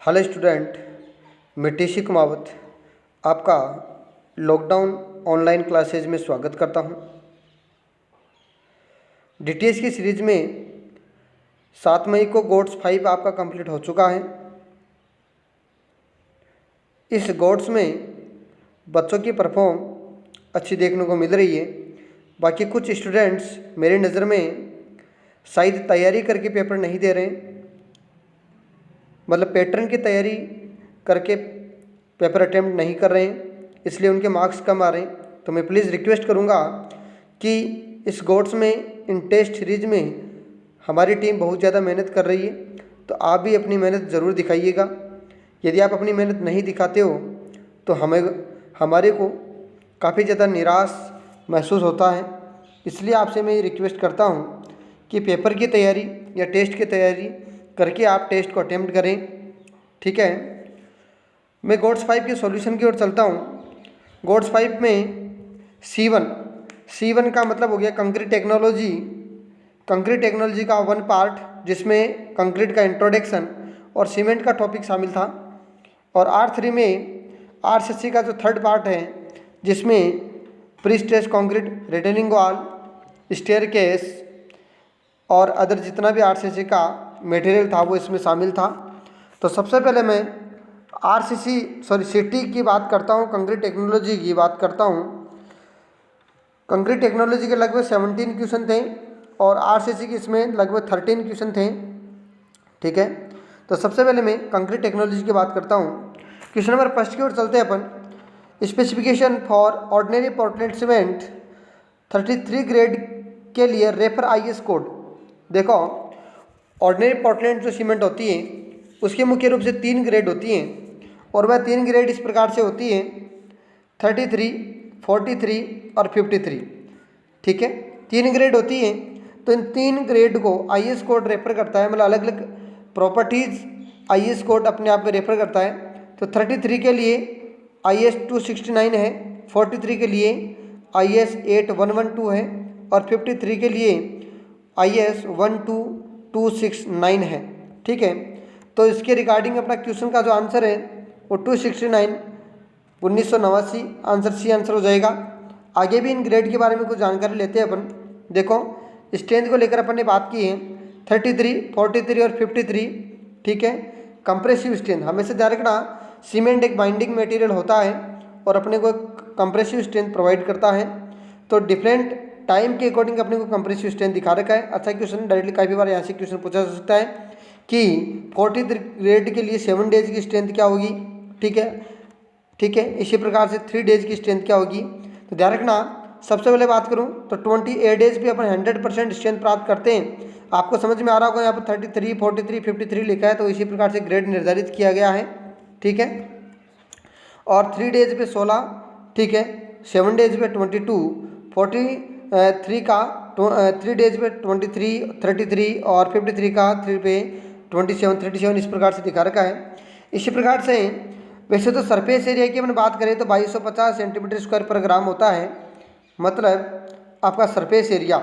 Hello student, मैं TC Kumawat आपका lockdown online classes में स्वागत करता हूं। डीटीएस की सीरीज में 7 मई को गोड्स 5 आपका कंप्लीट हो चुका है। इस गोड्स में बच्चों की परफॉर्म अच्छी देखने को मिल रही है। बाकी कुछ स्टूडेंट्स मेरी नज़र में शायद तैयारी करके पेपर नहीं दे रहे हैं, मतलब पैटर्न की तैयारी करके पेपर अटेम्प्ट नहीं कर रहे हैं, इसलिए उनके मार्क्स कम आ रहे हैं। तो मैं प्लीज़ रिक्वेस्ट करूंगा कि इस गोड्स में इन टेस्ट सीरीज में हमारी टीम बहुत ज़्यादा मेहनत कर रही है, तो आप भी अपनी मेहनत ज़रूर दिखाइएगा। यदि आप अपनी मेहनत नहीं दिखाते हो तो हमारे को काफ़ी ज़्यादा निराश महसूस होता है। इसलिए आपसे मैं ये रिक्वेस्ट करता हूँ कि पेपर की तैयारी या टेस्ट की तैयारी करके आप टेस्ट को अटेम्प्ट करें, ठीक है। मैं गोड्स 5 के सॉल्यूशन की ओर चलता हूँ। गोड्स 5 में C1 का मतलब हो गया कंक्रीट टेक्नोलॉजी। कंक्रीट टेक्नोलॉजी का 1 पार्ट जिसमें कंक्रीट का इंट्रोडक्शन और सीमेंट का टॉपिक शामिल था। और R3 में RCC का जो 3rd पार्ट है जिसमें pre stress concrete, retaining wall, staircase और अदर जितना भी RCC का मटेरियल था वो इसमें शामिल था। तो सबसे पहले मैं सिटी की बात करता हूँ, कंक्रीट टेक्नोलॉजी की बात करता हूँ। कंक्रीट टेक्नोलॉजी के लगभग 17 क्वेश्चन थे और RCC के इसमें लगभग 13 क्वेश्चन थे, ठीक है। तो सबसे पहले मैं कंक्रीट टेक्नोलॉजी की बात करता हूँ। क्वेश्चन नंबर 1 की ओर चलते हैं अपन। Specification for ordinary Portland cement 33 grade के लिए रेफर IS कोड। देखो, ऑर्डिनरी पोर्टलैंड जो सीमेंट होती है उसके मुख्य रूप से 3 ग्रेड होती हैं और वह 3 ग्रेड इस प्रकार से होती है 33, 43 और 53, ठीक है। 3 ग्रेड होती हैं, तो इन 3 ग्रेड को IS कोड रेफर करता है, मतलब अलग अलग प्रॉपर्टीज़ IS कोड अपने आप में रेफर करता है। तो 33 के लिए IS 269 है, 43 के लिए IS 8112 है और 53 के लिए IS 12269 है, ठीक है। तो इसके रिगार्डिंग अपना क्वेश्चन का जो आंसर है वो 269 1989 आंसर सी आंसर हो जाएगा। आगे भी इन ग्रेड के बारे में कुछ जानकारी लेते हैं अपन। देखो, स्ट्रेंथ को लेकर अपन ने बात की है 33, 43 और 53, ठीक है। कंप्रेसिव स्ट्रेंथ हमेशा ध्यान रखना, सीमेंट एक बाइंडिंग मटेरियल होता है और अपने को कंप्रेसिव स्ट्रेंथ प्रोवाइड करता है। तो डिफरेंट टाइम के अकॉर्डिंग अपने को कंप्रेसिव स्ट्रेंथ दिखा रखा है। अच्छा क्वेश्चन, डायरेक्टली काफ़ी बार यहाँ से क्वेश्चन पूछा जा सकता है कि 43 ग्रेड के लिए 7 डेज की स्ट्रेंथ क्या होगी, ठीक है, ठीक है। इसी प्रकार से 3 डेज की स्ट्रेंथ क्या होगी। तो ध्यान रखना, सबसे पहले बात करूं तो 28 डेज पे अपन 100% स्ट्रेंथ प्राप्त करते हैं। आपको समझ में आ रहा होगा, यहाँ पर 33, 43, 53 लिखा है, तो इसी प्रकार से ग्रेड निर्धारित किया गया है, ठीक है। और 3 डेज पे 16, ठीक है, 7 डेज पे 22, 43 का 3 डेज पे 23, 33 और 53 का 3 पे 27 इस प्रकार से दिखा रखा है। इसी प्रकार से वैसे तो सरफेस एरिया की अपन बात करें तो 2250 सेंटीमीटर स्क्वायर पर ग्राम होता है, मतलब आपका सरफेस एरिया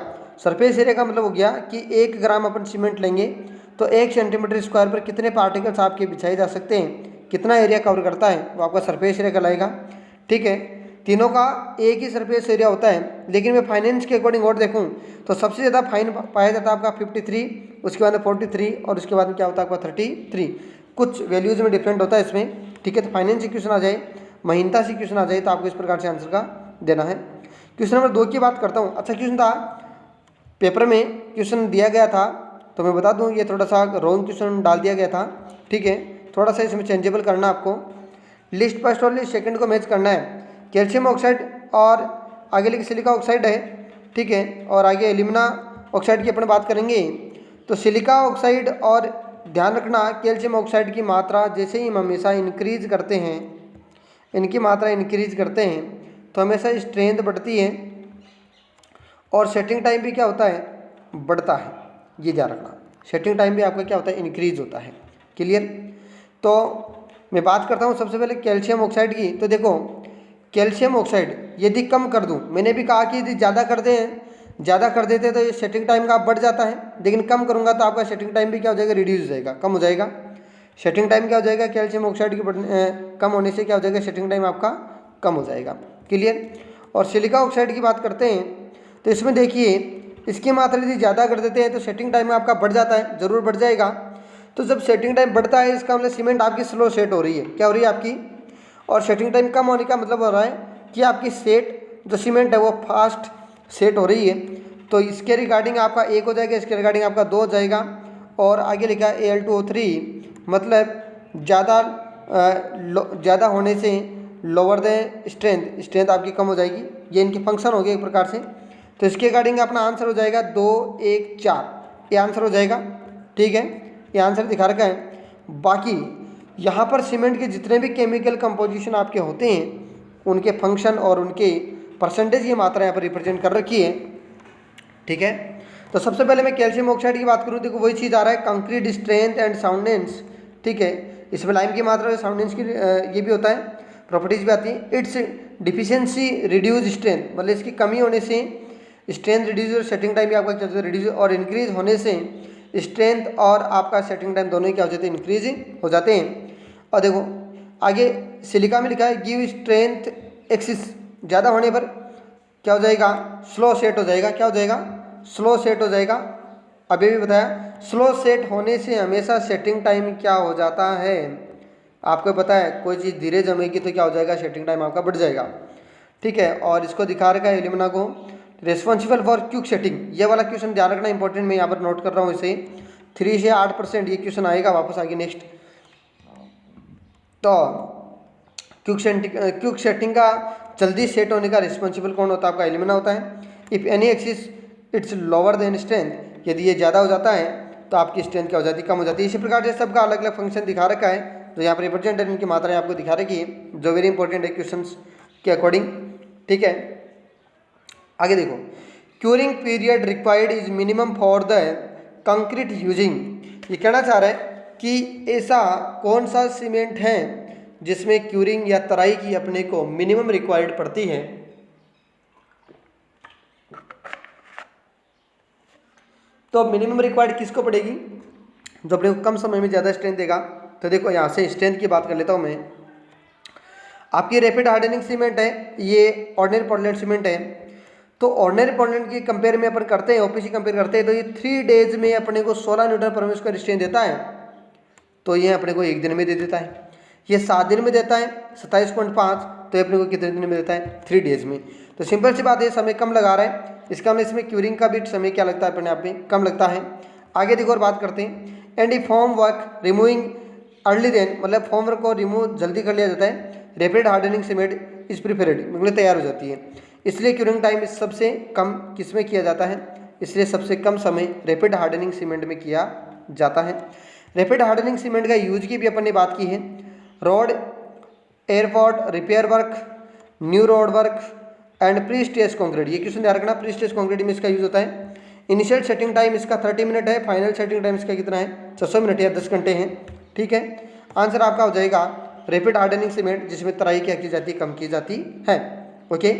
का मतलब हो गया कि 1 ग्राम अपन सीमेंट लेंगे तो 1 सेंटीमीटर स्क्वायर पर कितने पार्टिकल्स आपके बिछाए जा सकते हैं, कितना एरिया कवर करता है, वो आपका सरफेस एरिया कहलाएगा, ठीक है। तीनों का एक ही सरफेस एरिया होता है, लेकिन मैं फाइनेंस के अकॉर्डिंग और देखूं तो सबसे ज़्यादा फाइन पाया जाता है आपका 53, उसके बाद में 43 और उसके बाद में क्या होता है आपका 33। कुछ वैल्यूज़ में डिफरेंट होता है इसमें, ठीक है। तो फाइनेंस से क्वेश्चन आ जाए, महीनता से क्वेश्चन आ जाए तो आपको इस प्रकार से आंसर का देना है। क्वेश्चन नंबर 2 की बात करता हूँ। अच्छा क्वेश्चन था, पेपर में क्वेश्चन दिया गया था, तो मैं बता दूँ ये थोड़ा सा रॉन्ग क्वेश्चन डाल दिया गया था, ठीक है। थोड़ा सा इसमें चेंजेबल करना आपको। लिस्ट फर्स्ट और लिस्ट सेकेंड को मैच करना है। कैल्शियम ऑक्साइड और आगे लिखे सिलिका ऑक्साइड है, ठीक है, और आगे एल्यूमिना ऑक्साइड की अपन बात करेंगे। तो सिलिका ऑक्साइड और ध्यान रखना कैल्शियम ऑक्साइड की मात्रा जैसे ही हम हमेशा इंक्रीज करते हैं, इनकी मात्रा इंक्रीज करते हैं तो हमेशा स्ट्रेंथ बढ़ती है और सेटिंग टाइम भी क्या होता है, बढ़ता है। ये ध्यान रखना, सेटिंग टाइम भी आपका क्या होता है, इंक्रीज होता है। क्लियर। तो मैं बात करता हूँ सबसे पहले कैल्शियम ऑक्साइड की। तो देखो, कैल्शियम ऑक्साइड यदि कम कर दूं, मैंने भी कहा कि यदि ज़्यादा कर देते तो ये सेटिंग टाइम का बढ़ जाता है, लेकिन कम करूंगा तो आपका सेटिंग टाइम भी क्या हो जाएगा, रिड्यूस हो जाएगा, कम हो जाएगा, सेटिंग टाइम क्या हो जाएगा, कैल्शियम ऑक्साइड की कम होने से क्या हो जाएगा, सेटिंग टाइम आपका कम हो जाएगा। क्लियर। और सिलिका ऑक्साइड की बात करते हैं तो इसमें देखिए इसकी मात्रा यदि ज़्यादा कर देते हैं तो सेटिंग टाइम आपका बढ़ जाता है, ज़रूर बढ़ जाएगा। तो जब सेटिंग टाइम बढ़ता है इसका मतलब सीमेंट आपकी स्लो सेट हो रही है, क्या हो रही है आपकी। और सेटिंग टाइम कम होने का मतलब हो रहा है कि आपकी सेट जो सीमेंट है वो फास्ट सेट हो रही है। तो इसके रिगार्डिंग आपका 1 हो जाएगा, इसके रिगार्डिंग आपका 2 हो जाएगा। और आगे लिखा है Al2O3 मतलब ज़्यादा होने से लोअर द स्ट्रेंथ, स्ट्रेंथ आपकी कम हो जाएगी। ये इनके फंक्शन हो गए एक प्रकार से। तो इसके अकॉर्डिंग अपना आंसर हो जाएगा 2, 1, 4, ये आंसर हो जाएगा। ठीक है, ये आंसर दिखा रखा है। बाकी यहाँ पर सीमेंट के जितने भी केमिकल कंपोजिशन आपके होते हैं उनके फंक्शन और उनके परसेंटेज ये मात्रा यहाँ पर रिप्रेजेंट कर रखी है। ठीक है, तो सबसे पहले मैं कैल्शियम ऑक्साइड की बात करूँ, देखो वही चीज़ आ रहा है, कंक्रीट स्ट्रेंथ एंड साउंडनेस। ठीक है, इसमें लाइम की मात्रा और साउंडनेस की ये भी होता है, प्रॉपर्टीज भी आती है। इट्स डिफिशियंसी रिड्यूस स्ट्रेंथ, मतलब इसकी कमी होने से स्ट्रेंथ रिड्यूस और सेटिंग टाइम भी आपका क्या होता है, रिड्यूस। और इंक्रीज होने से स्ट्रेंथ और आपका सेटिंग टाइम दोनों ही क्या हो जाते हैं, इंक्रीज हो जाते हैं। और देखो आगे सिलिका में लिखा है गिव स्ट्रेंथ एक्सिस, ज़्यादा होने पर क्या हो जाएगा, स्लो सेट हो जाएगा। क्या हो जाएगा, स्लो सेट हो जाएगा। अभी भी बताया स्लो सेट होने से हमेशा सेटिंग टाइम क्या हो जाता है, आपको पता है कोई चीज़ धीरे जमेगी तो क्या हो जाएगा, सेटिंग टाइम आपका बढ़ जाएगा। ठीक है, और इसको दिखा रखा है एलिमिना को रिस्पॉन्सिबल फॉर क्विक सेटिंग, ये वाला क्वेश्चन ध्यान रखना इंपॉर्टेंट, मैं यहाँ पर नोट कर रहा हूँ इसे। 3 से 8% ये क्वेश्चन आएगा वापस आगे नेक्स्ट। तो क्विक सेटिंग का जल्दी सेट होने का रिस्पॉन्सिबल कौन होता है, आपका एलिमिना होता है। If any axis it's lower than strength, यदि ये ज़्यादा हो जाता है तो आपकी स्ट्रेंथ क्या हो जाती है, कम हो जाती है। इसी प्रकार से सबका अलग अलग फंक्शन दिखा रखा है, जो यहाँ पर रिप्रेजेंटेटिव इनकी मात्राएं आपको दिखा रखी है, जो वेरी इंपॉर्टेंट है क्वेश्चंस के अकॉर्डिंग। ठीक है, आगे देखो curing period required is minimum for the concrete using, ये कहना चाह रहा है कि ऐसा कौन सा सीमेंट है जिसमें क्यूरिंग या तराई की अपने को मिनिमम रिक्वायर्ड पड़ती है। तो मिनिमम रिक्वायर्ड किसको पड़ेगी, जो अपने को कम समय में ज़्यादा स्ट्रेंथ देगा। तो देखो यहाँ से स्ट्रेंथ की बात कर लेता हूँ मैं। आपकी रैपिड हार्डनिंग सीमेंट है, ये ऑर्डिनरी पोर्टलैंड सीमेंट है। तो ऑर्डिनरी पोर्टलैंड की कंपेयर में अपन करते हैं, ओपीसी कंपेयर करते हैं, तो ये 3 डेज में अपने को 16 न्यूटन पर मीटर स्क्वायर स्ट्रेंथ देता है। तो ये अपने को 1 दिन में दे देता है। ये 7 दिन में देता है 27.5, तो ये अपने को कितने दिन में देता है, 3 डेज में। तो सिंपल सी बात है, समय कम लगा रहा है, इसका मतलब इसमें क्यूरिंग का भी समय क्या लगता है, अपने आप में कम लगता है। आगे देखो और बात करते हैं। And e form work removing early then, मतलब फॉर्म वर्क को रिमूव जल्दी कर लिया जाता है। रैपिड हार्डनिंग सीमेंट इस प्रिफरेड, मतलब तैयार हो जाती है। इसलिए क्यूरिंग टाइम इस सबसे कम किस में किया जाता है, इसलिए सबसे कम समय रैपिड हार्डनिंग सीमेंट में किया जाता है। रैपिड हार्डनिंग सीमेंट का यूज की भी अपन ने बात की है। Road, airport, repair work, new road work and pre stage concrete, ये क्वेश्चन ध्यान रखना, प्री स्टेज कॉन्क्रीट में इसका यूज होता है। इनिशियल सेटिंग टाइम इसका 30 मिनट है, फाइनल सेटिंग टाइम इसका कितना है, 600 मिनट या 10 घंटे हैं। ठीक है, आंसर आपका हो जाएगा रैपिड हार्डनिंग सीमेंट, जिसमें तराई क्या की जाती है, कम की जाती है। ओके,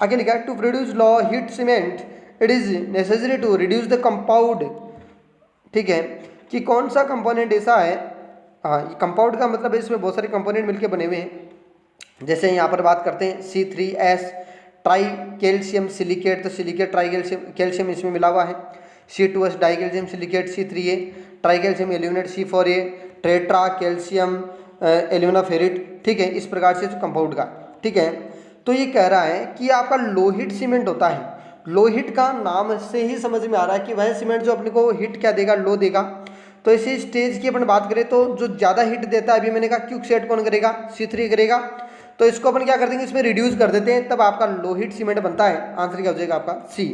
आगे लिखा है to produce low heat cement it is necessary to reduce the compound. ठीक है, कि कौन सा कंपोनेंट ऐसा है, हाँ ये कंपाउंड का मतलब है इसमें बहुत सारे कंपोनेंट मिलके बने हुए हैं। जैसे यहाँ पर बात करते हैं C3S ट्राई कैल्शियम सिलिकेट, तो सिलिकेट ट्राई कैल्शियम इसमें मिला हुआ है। C2S di calcium silicate, C3A tri calcium aluminate, C4A tetra calcium aluminoferrite. ठीक है, इस प्रकार से कंपाउंड का। ठीक है, तो ये कह रहा है कि आपका लोहिट सीमेंट होता है। लोहिट का नाम से ही समझ में आ रहा है कि वह सीमेंट जो अपने को हिट क्या देगा, लो देगा। तो इसी स्टेज की अपन बात करें तो जो ज़्यादा हिट देता है, अभी मैंने कहा क्विक सेट कौन करेगा, C3 करेगा। तो इसको अपन क्या कर देंगे, इसमें रिड्यूस कर देते हैं, तब आपका लोहिट सीमेंट बनता है। आंसर क्या हो जाएगा आपका C।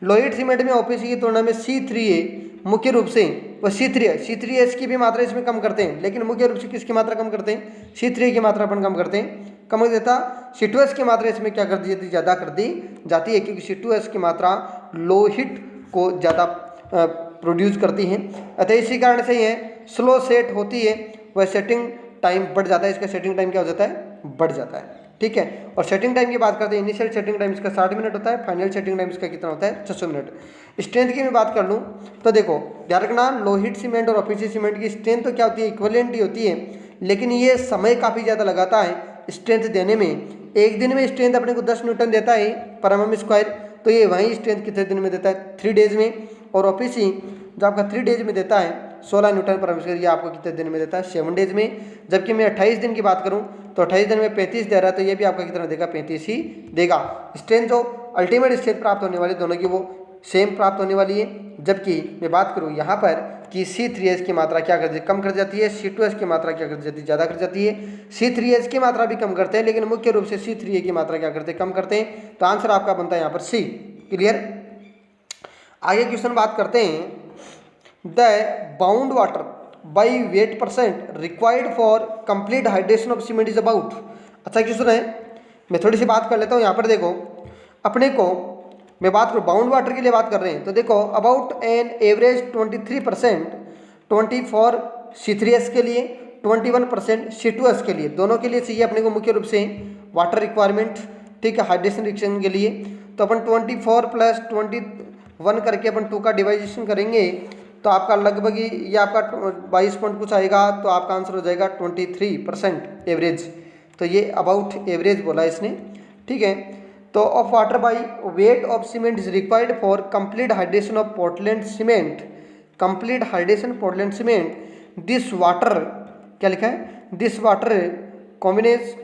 लोहिट सीमेंट में ओपीसी की तुलना में C3A मुख्य रूप से, वह C3S की भी मात्रा इसमें कम करते हैं, लेकिन मुख्य रूप से किसकी मात्रा कम करते हैं, C3A की मात्रा अपन कम करते हैं। कम कर देता C2S की मात्रा इसमें क्या कर दी जाती है, ज़्यादा कर दी जाती है, क्योंकि C2S की मात्रा लोहिट को ज़्यादा प्रोड्यूस करती हैं। अतः इसी कारण से ये स्लो सेट होती है, वह सेटिंग टाइम बढ़ जाता है, इसका सेटिंग टाइम क्या हो जाता है, बढ़ जाता है। ठीक है। और सेटिंग टाइम की बात करते हैं, इनिशियल सेटिंग टाइम इसका 60 मिनट होता है, फाइनल सेटिंग टाइम इसका कितना होता है 600 मिनट। स्ट्रेंथ की मैं बात कर लूँ तो देखो ध्यान रखना, लोहित सीमेंट और ओपीसी सीमेंट की स्ट्रेंथ तो क्या होती है, इक्विवेलेंट ही होती है, लेकिन ये समय काफ़ी ज़्यादा लगाता है स्ट्रेंथ देने में। एक दिन में स्ट्रेंथ अपने को 10 न्यूटन देता है पर एमएम स्क्वायर, तो ये वही स्ट्रेंथ कितने दिन में देता है 3 डेज में। और ओपीसी जो आपका 3 डेज में देता है 16 न्यूटन पर एमएम स्क्वायर, ये आपको कितने दिन में देता है 7 डेज में। जबकि मैं 28 दिन की बात करूं तो 28 दिन में 35 दे रहा है, तो ये भी आपका कितना देगा 35 ही देगा। स्ट्रेंथ जो अल्टीमेट स्ट्रेंथ प्राप्त होने वाली दोनों की वो सेम प्राप्त होने वाली है। जबकि मैं बात करूं यहाँ पर कि C3H की मात्रा क्या कर कम कर जाती है, C2H की मात्रा क्या कर जाती है ज़्यादा कर जाती है। C3H की मात्रा भी कम करते हैं, लेकिन मुख्य रूप से C3A की मात्रा क्या करते हैं कम करते हैं। तो आंसर आपका बनता है यहाँ पर C। क्लियर। आगे क्वेश्चन बात करते हैं, the bound water by wait percent required for complete hydration of cement is about. अच्छा क्वेश्चन है, मैं थोड़ी सी बात कर लेता हूँ। यहाँ पर देखो अपने को मैं बात करूँ बाउंड वाटर के लिए बात कर रहे हैं, तो देखो अबाउट एन एवरेज 23%, 24 C3H के लिए, 21% C2H के लिए, दोनों के लिए चाहिए अपने को मुख्य रूप से वाटर रिक्वायरमेंट, ठीक है, हाइड्रेशन रिएक्शन के लिए। तो अपन 24 प्लस 21 करके अपन 2 का डिवाइजेशन करेंगे तो आपका लगभग ये आपका 22 पॉइंट कुछ आएगा, तो आपका आंसर हो जाएगा 23% एवरेज। तो ये अबाउट एवरेज बोला इसने, ठीक है। तो of water by weight of cement is required for complete hydration of Portland cement, complete hydration Portland cement. This water क्या लिखा है, this water combines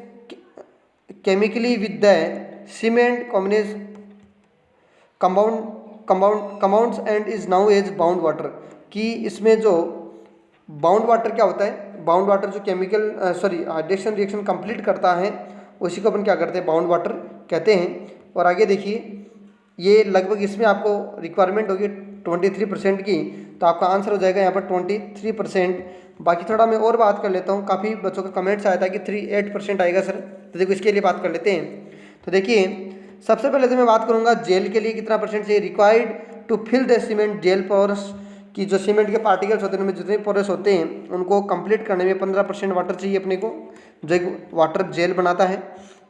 chemically with the cement combines compounds and is now as bound water. कि इसमें जो bound water क्या होता है, bound water जो केमिकल हाइड्रेशन रिएक्शन कंप्लीट करता है उसी को अपन क्या करते हैं बाउंड वाटर कहते हैं। और आगे देखिए ये लगभग इसमें आपको रिक्वायरमेंट होगी 23% की, तो आपका आंसर हो जाएगा यहाँ पर 23%। बाकी थोड़ा मैं और बात कर लेता हूँ, काफ़ी बच्चों का कमेंट्स आया था कि 38% आएगा सर, तो देखो इसके लिए बात कर लेते हैं। तो देखिए सबसे पहले तो मैं बात करूँगा जेल के लिए कितना परसेंट चाहिए, required to fill the cement gel pores, कि जो सीमेंट के पार्टिकल्स होते हैं उनमें जितने पोरस होते हैं उनको कंप्लीट करने में 15% वाटर चाहिए अपने को, जो वाटर जेल बनाता है,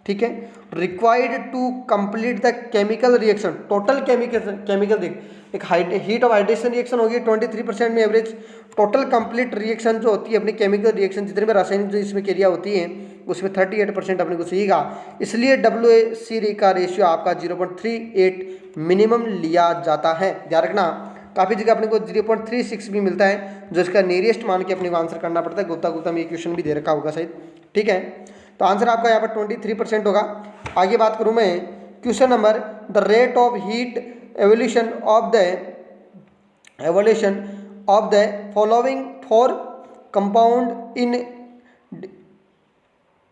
ठीक है। Required to complete the chemical reaction, total chemical देख एक हीट ऑफ हाइड्रेशन रिएक्शन होगी 23% में एवरेज। टोटल कंप्लीट रिएक्शन जो होती है अपनी केमिकल रिएक्शन जितने में रासायनिक जो इसमें क्रिया होती है उसमें 38% अपने को चाहिएगा। इसलिए WAC का रेशियो आपका 0.38 मिनिमम लिया जाता है। ध्यान रखना काफ़ी जगह अपने को 0.36 भी मिलता है, जो इसका नियरेस्ट मान के अपने को आंसर करना पड़ता है। गुप्ता में ये क्वेश्चन भी दे रखा होगा शायद, ठीक है। तो आंसर आपका यहाँ पर 23% होगा। आगे बात करूँ मैं question number, the rate of heat evolution of the following for compound in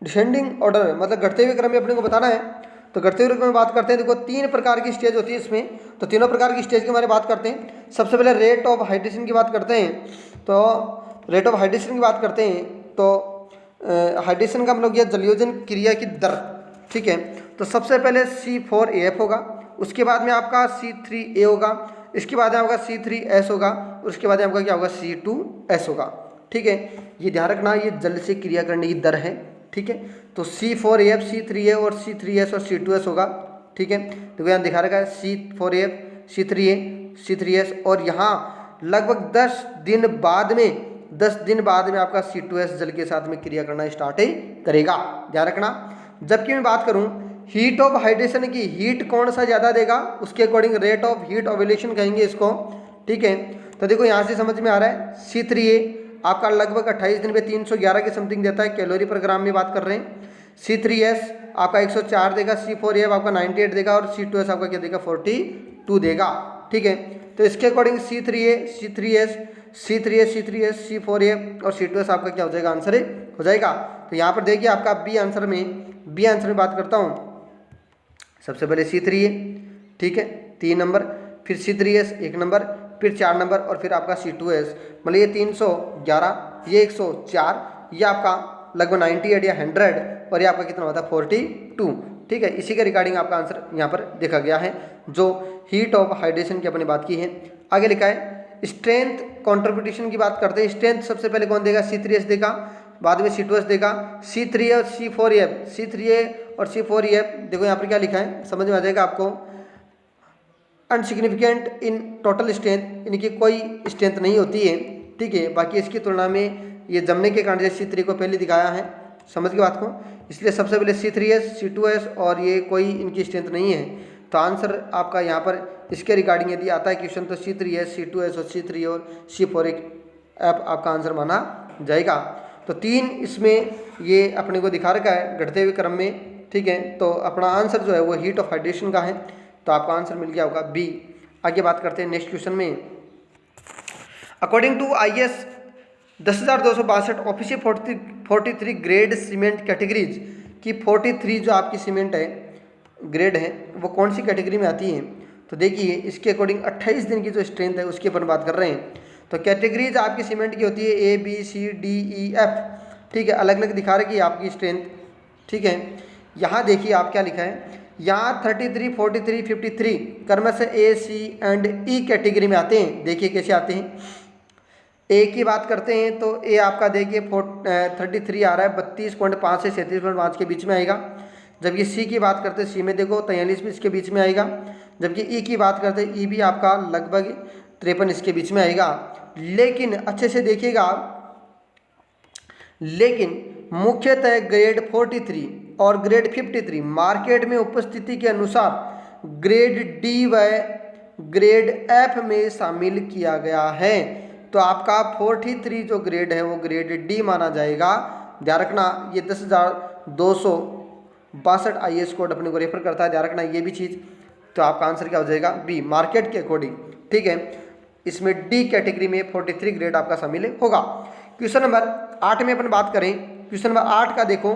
descending order, मतलब घटते हुए क्रम में अपने को बताना है। तो घटते हुए क्रम में बात करते हैं, देखो 3 प्रकार की स्टेज होती है इसमें, तो तीनों प्रकार की स्टेज के बारे में बात करते हैं। सबसे पहले रेट ऑफ हाइड्रेशन की बात करते हैं, तो रेट ऑफ हाइड्रेशन की बात करते हैं तो हाइड्रेशन का मतलब यह जलयोजन क्रिया की दर, ठीक है। तो सबसे पहले C4AF होगा, उसके बाद में आपका C3A होगा, इसके बाद में आपका C3S होगा, उसके बाद में आपका क्या होगा C2S होगा, ठीक है। ये ध्यान रखना ये जल से क्रिया करने की दर है, ठीक है। तो C4AF, C3A और C3S और C2S होगा, ठीक है। तो यहाँ दिखा रखा है C4AF, C3A, C3S, और यहाँ लगभग 10 दिन बाद में आपका C2S जल के साथ में क्रिया करना स्टार्ट ही करेगा, ध्यान रखना। जबकि मैं बात करूं हीट ऑफ हाइड्रेशन की, हीट कौन सा ज़्यादा देगा उसके according rate of heat ovulation कहेंगे इसको, ठीक है। तो देखो यहाँ से समझ में आ रहा है C3A आपका लगभग 28 दिन में 311 के समथिंग देता है, कैलोरी पर ग्राम में बात कर रहे हैं। C3S आपका 104 देगा, C4AF आपका 98 देगा और C2S आपका क्या देगा 42 देगा, ठीक है। तो इसके अकॉर्डिंग C3A, C3S, C4A और C2S आपका क्या हो जाएगा आंसर हो जाएगा। तो यहाँ पर देखिए आपका बी आंसर में बात करता हूँ। सबसे पहले C3A, ठीक है 3 नंबर, फिर C3S 1 नंबर, फिर 4 नंबर और फिर आपका C2S, मतलब ये 311, ये 104, ये आपका लगभग 98 या 100 और ये आपका कितना होता है 42, ठीक है। इसी के रिगार्डिंग आपका आंसर यहाँ पर देखा गया है, जो हीट ऑफ हाइड्रेशन की अपने बात की है। आगे लिखा है स्ट्रेंथ कंट्रीब्यूशन की बात करते हैं। स्ट्रेंथ सबसे पहले कौन देगा, C3S देगा, बाद में C2S देगा। C3A और C4AF, C3A और C4EF, देखो यहाँ पर क्या लिखा है, समझ में आ जाएगा आपको। अनसिग्निफिकेंट इन टोटल स्ट्रेंथ, इनकी कोई स्ट्रेंथ नहीं होती है, ठीक है। बाकी इसकी तुलना में ये जमने के कारण जैसे C3 को पहले दिखाया है, समझ के बात को, इसलिए सबसे पहले C3S, C2S और ये कोई इनकी स्ट्रेंथ नहीं है। तो आंसर आपका यहाँ पर इसके रिगार्डिंग यदि आता है क्वेश्चन तो C3S, C2S और C3 और C4F आपका आंसर माना जाएगा। तो 3 इसमें ये अपने को दिखा रखा है घटते हुए क्रम में, ठीक है। तो अपना आंसर जो है वो हीट ऑफ हाइड्रेशन का है, तो आपका आंसर मिल गया होगा बी। आगे बात करते हैं नेक्स्ट क्वेश्चन में। According to IS 10,262 official 43 grade cement categories की 43 जो आपकी सीमेंट है ग्रेड है वो कौन सी कैटेगरी में आती है। तो देखिए इसके अकॉर्डिंग 28 दिन की जो स्ट्रेंथ है उसकी अपन बात कर रहे हैं। तो कैटेगरीज आपकी सीमेंट की होती है ABCDEF, ठीक है, अलग अलग दिखा रखी है आपकी स्ट्रेंथ, ठीक है। यहाँ देखिए आप क्या लिखा है, यहाँ 33, 43, 53 क्रमश से A, C and E category में आते हैं। देखिए कैसे आते हैं। ए की बात करते हैं तो ए आपका देखिए 33 आ रहा है, 32.5 से 37.5 के बीच में आएगा। जबकि सी की बात करते हैं, सी में देखो 43 भी इसके बीच में आएगा। जबकि ई की बात करते हैं, ई भी आपका लगभग 53 इसके बीच में आएगा। लेकिन अच्छे से देखिएगा, लेकिन मुख्यतः ग्रेड 43 और ग्रेड 53 मार्केट में उपस्थिति के अनुसार ग्रेड डी व ग्रेड एफ में शामिल किया गया है। तो आपका 43 जो ग्रेड है वो ग्रेड डी माना जाएगा। ध्यान रखना ये 10,262 IS कोड अपने को रेफर करता है, ध्यान रखना ये भी चीज़। तो आपका आंसर क्या हो जाएगा बी, मार्केट के अकॉर्डिंग, ठीक है। इसमें डी कैटेगरी में 43 ग्रेड आपका शामिल होगा। क्वेश्चन नंबर 8 में अपन बात करें, क्वेश्चन नंबर 8 का देखो,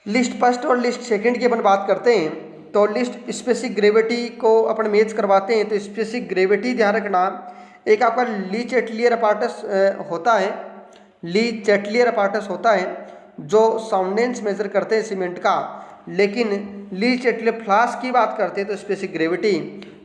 लिस्ट फर्स्ट और लिस्ट सेकंड की अपन बात करते हैं। तो लिस्ट स्पेसिफिक ग्रेविटी को अपन मैच करवाते हैं। तो स्पेसिफिक ग्रेविटी ध्यान रखना, एक आपका ली चैटलियर अपार्टस होता है, ली चैटलियर अपार्टस होता है जो साउंडेंस मेजर करते हैं सीमेंट का। लेकिन ली चैटलियर फ्लास्क की बात करते हैं तो स्पेसिफिक ग्रेविटी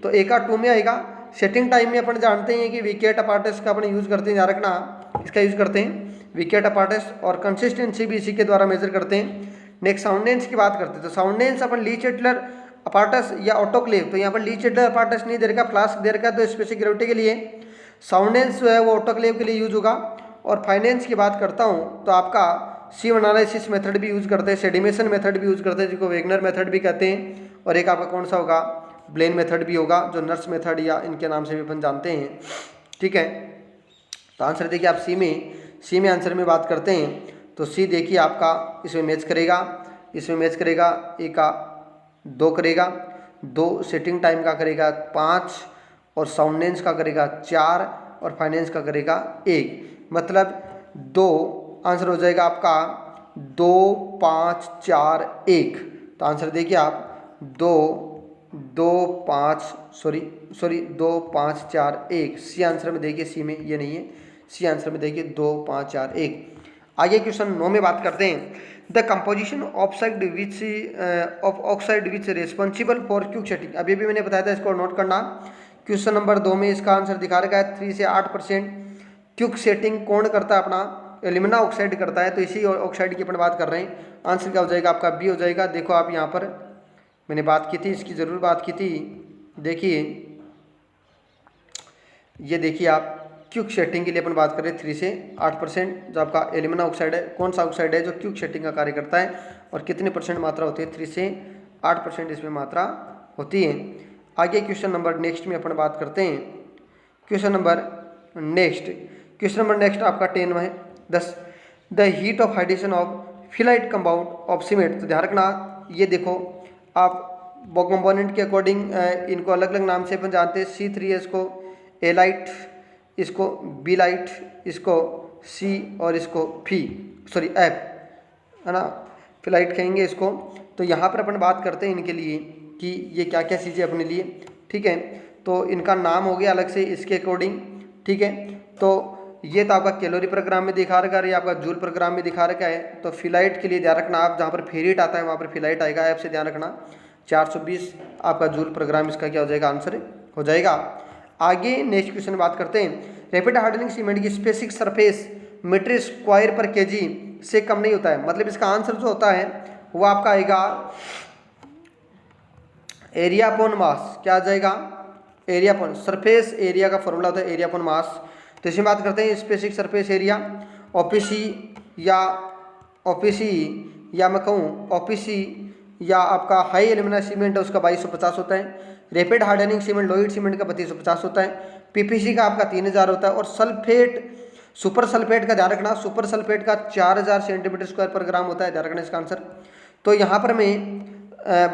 तो ए का 2 में आएगा। सेटिंग टाइम में अपन जानते हैं कि विकेट अपार्टस का अपन यूज़ करते हैं, ध्यान रखना इसका यूज़ करते हैं विकेट अपार्टस, और कंसिस्टेंसी भी इसी के द्वारा मेजर करते हैं। नेक्स्ट साउंडेंस की बात करते हैं तो साउंडेंस अपन ली चैटलर अपार्टस या ऑटोक्लेव, तो यहाँ पर ली चैटलर अपार्टस नहीं दे रखा, फ्लास्क दे रखा, तो स्पेसिफिक ग्रेविटी के लिए साउंडेंस जो है वो ऑटोक्लेव के लिए यूज होगा। और फाइनेंस की बात करता हूँ तो आपका सीव एनालिसिस मेथड भी यूज़ करते हैं, सेडिमेशन मेथड भी यूज़ करते हैं जिसको वेगनर मेथड भी कहते हैं, और एक आपका कौन सा होगा ब्लेन मेथड भी होगा जो नर्स मेथड या इनके नाम से भी अपन जानते हैं, ठीक है। तो आंसर देखिए आप सी में आंसर में बात करते हैं तो सी देखिए आपका इसमें मैच करेगा, इसमें मैच करेगा, ए का 2 करेगा, 2 सेटिंग टाइम का करेगा 5 और साउंडेंस का करेगा 4 और फाइनेंस का करेगा 1, मतलब 2 आंसर हो जाएगा आपका 2, 5, 4, 1। तो आंसर देखिए आप 2, 5 4 1। सी आंसर में देखिए, सी में ये नहीं है, सी आंसर में देखिए 2, 5, 4, 1। आगे क्वेश्चन 9 में बात करते हैं, the composition oxide which responsible for quick setting. अभी भी मैंने बताया था, इसको नोट करना। क्वेश्चन नंबर 2 में इसका आंसर दिखा रखा है 3 से 8% क्यूक सेटिंग कौन करता है, अपना एल्यूमिना ऑक्साइड करता है। तो इसी ऑक्साइड की अपन बात कर रहे हैं। आंसर क्या हो जाएगा आपका बी हो जाएगा। देखो आप यहाँ पर मैंने बात की थी, इसकी ज़रूर बात की थी, देखिए ये देखिए आप क्यूक सेटिंग के लिए अपन बात करें 3 से 8% जो आपका एल्यूमिना ऑक्साइड है, कौन सा ऑक्साइड है जो क्यूक सेटिंग का कार्य करता है और कितने परसेंट मात्रा होती है, 3 से 8% इसमें मात्रा होती है। आगे क्वेश्चन नंबर नेक्स्ट में अपन बात करते हैं, क्वेश्चन नंबर नेक्स्ट आपका 10 है, 10 the heat of hydration of felite compound of cement. तो ध्यान रखना ये देखो आप कंपोनेंट के अकॉर्डिंग इनको अलग अलग नाम से अपन जानते हैं। C3S को ए लाइट, इसको बी लाइट, इसको सी और इसको एफ, है ना, फिलाइट कहेंगे इसको। तो यहाँ पर अपन बात करते हैं इनके लिए कि ये क्या क्या चीज़ें अपने लिए, ठीक है। तो इनका नाम हो गया अलग से इसके अकॉर्डिंग, ठीक है। तो ये तो आपका कैलोरी प्रोग्राम में दिखा रखा है, ये आपका जूल प्रोग्राम में दिखा रखा है। तो फिलाइट के लिए ध्यान रखना आप, जहाँ पर फेरिट आता है वहाँ पर फिलाइट आएगा, ऐप से ध्यान रखना 420 आपका जूल प्रोग्राम इसका क्या हो जाएगा, आंसर हो जाएगा। आगे नेक्स्ट क्वेश्चन बात करते हैं, रैपिड हार्डनिंग सीमेंट की स्पेसिफिक सरफेस मीटर स्क्वायर पर केजी से कम नहीं होता है। मतलब इसका आंसर जो होता है वो आपका आएगा एरिया अपॉन मास। क्या आ जाएगा? एरिया अपॉन सरफेस एरिया का फॉर्मूला होता है एरिया अपॉन मास। तो इसमें बात करते हैं स्पेसिफिक सरफेस एरिया, ओपीसी या मैं कहूँ ओपीसी या आपका हाई एल्यूमिना सीमेंट है उसका 2250 होता है। Rapid hardening cement Lloyd cement का 3250 होता है। पीपीसी का आपका 3000 होता है। और सल्फेट सुपर सल्फेट का ध्यान रखना, सुपर सल्फेट का 4000 सेंटीमीटर स्क्वायर पर ग्राम होता है, ध्यान रखना इसका आंसर। तो यहाँ पर मैं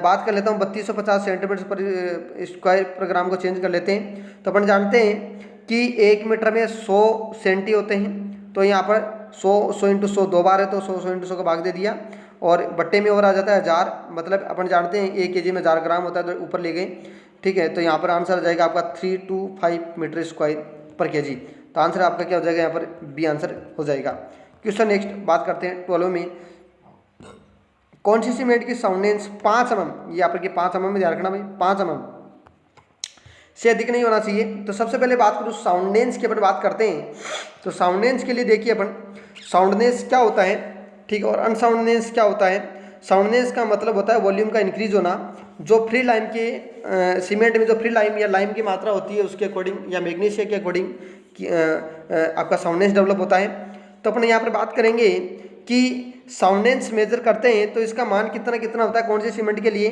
बात कर लेता हूँ 3250 सेंटीमीटर पर स्क्वायर पर ग्राम को चेंज कर लेते हैं। तो अपन जानते हैं कि 1 मीटर में 100 सेंटी होते हैं। तो यहाँ पर 100 इंटू 100 दो बार है, तो 100 इंटू 100 का भाग दे दिया और बट्टे में और आ जाता है 1000। मतलब अपन जानते हैं 1 kg में 1000 ग्राम होता है, तो ऊपर ले गए। ठीक है, तो यहाँ पर आंसर आ जाएगा आपका 325 मीटर स्क्वायर पर केजी। तो आंसर आपका क्या हो जाएगा? यहाँ पर बी आंसर हो जाएगा। क्वेश्चन नेक्स्ट बात करते हैं 12 में। कौन सी सीमेंट की साउंडेंस 5 mm, ये यहाँ पर 5 mm में ध्यान रखना भाई, 5 mm से अधिक नहीं होना चाहिए। तो सबसे पहले बात करूँ साउंडेंस की, अपन बात करते हैं। तो साउंडेंस के लिए देखिए अपन, साउंडनेस क्या होता है, ठीक है, और अनसाउंडनेस क्या होता है। साउंडनेस का मतलब होता है वॉल्यूम का इंक्रीज होना। जो फ्री लाइम के सीमेंट में जो फ्री लाइम या लाइम की मात्रा होती है उसके अकॉर्डिंग या मैग्नीशिया के अकॉर्डिंग आपका साउंडनेस डेवलप होता है। तो अपन यहाँ पर बात करेंगे कि साउंडनेस मेजर करते हैं तो इसका मान कितना कितना होता है कौन से सीमेंट के लिए।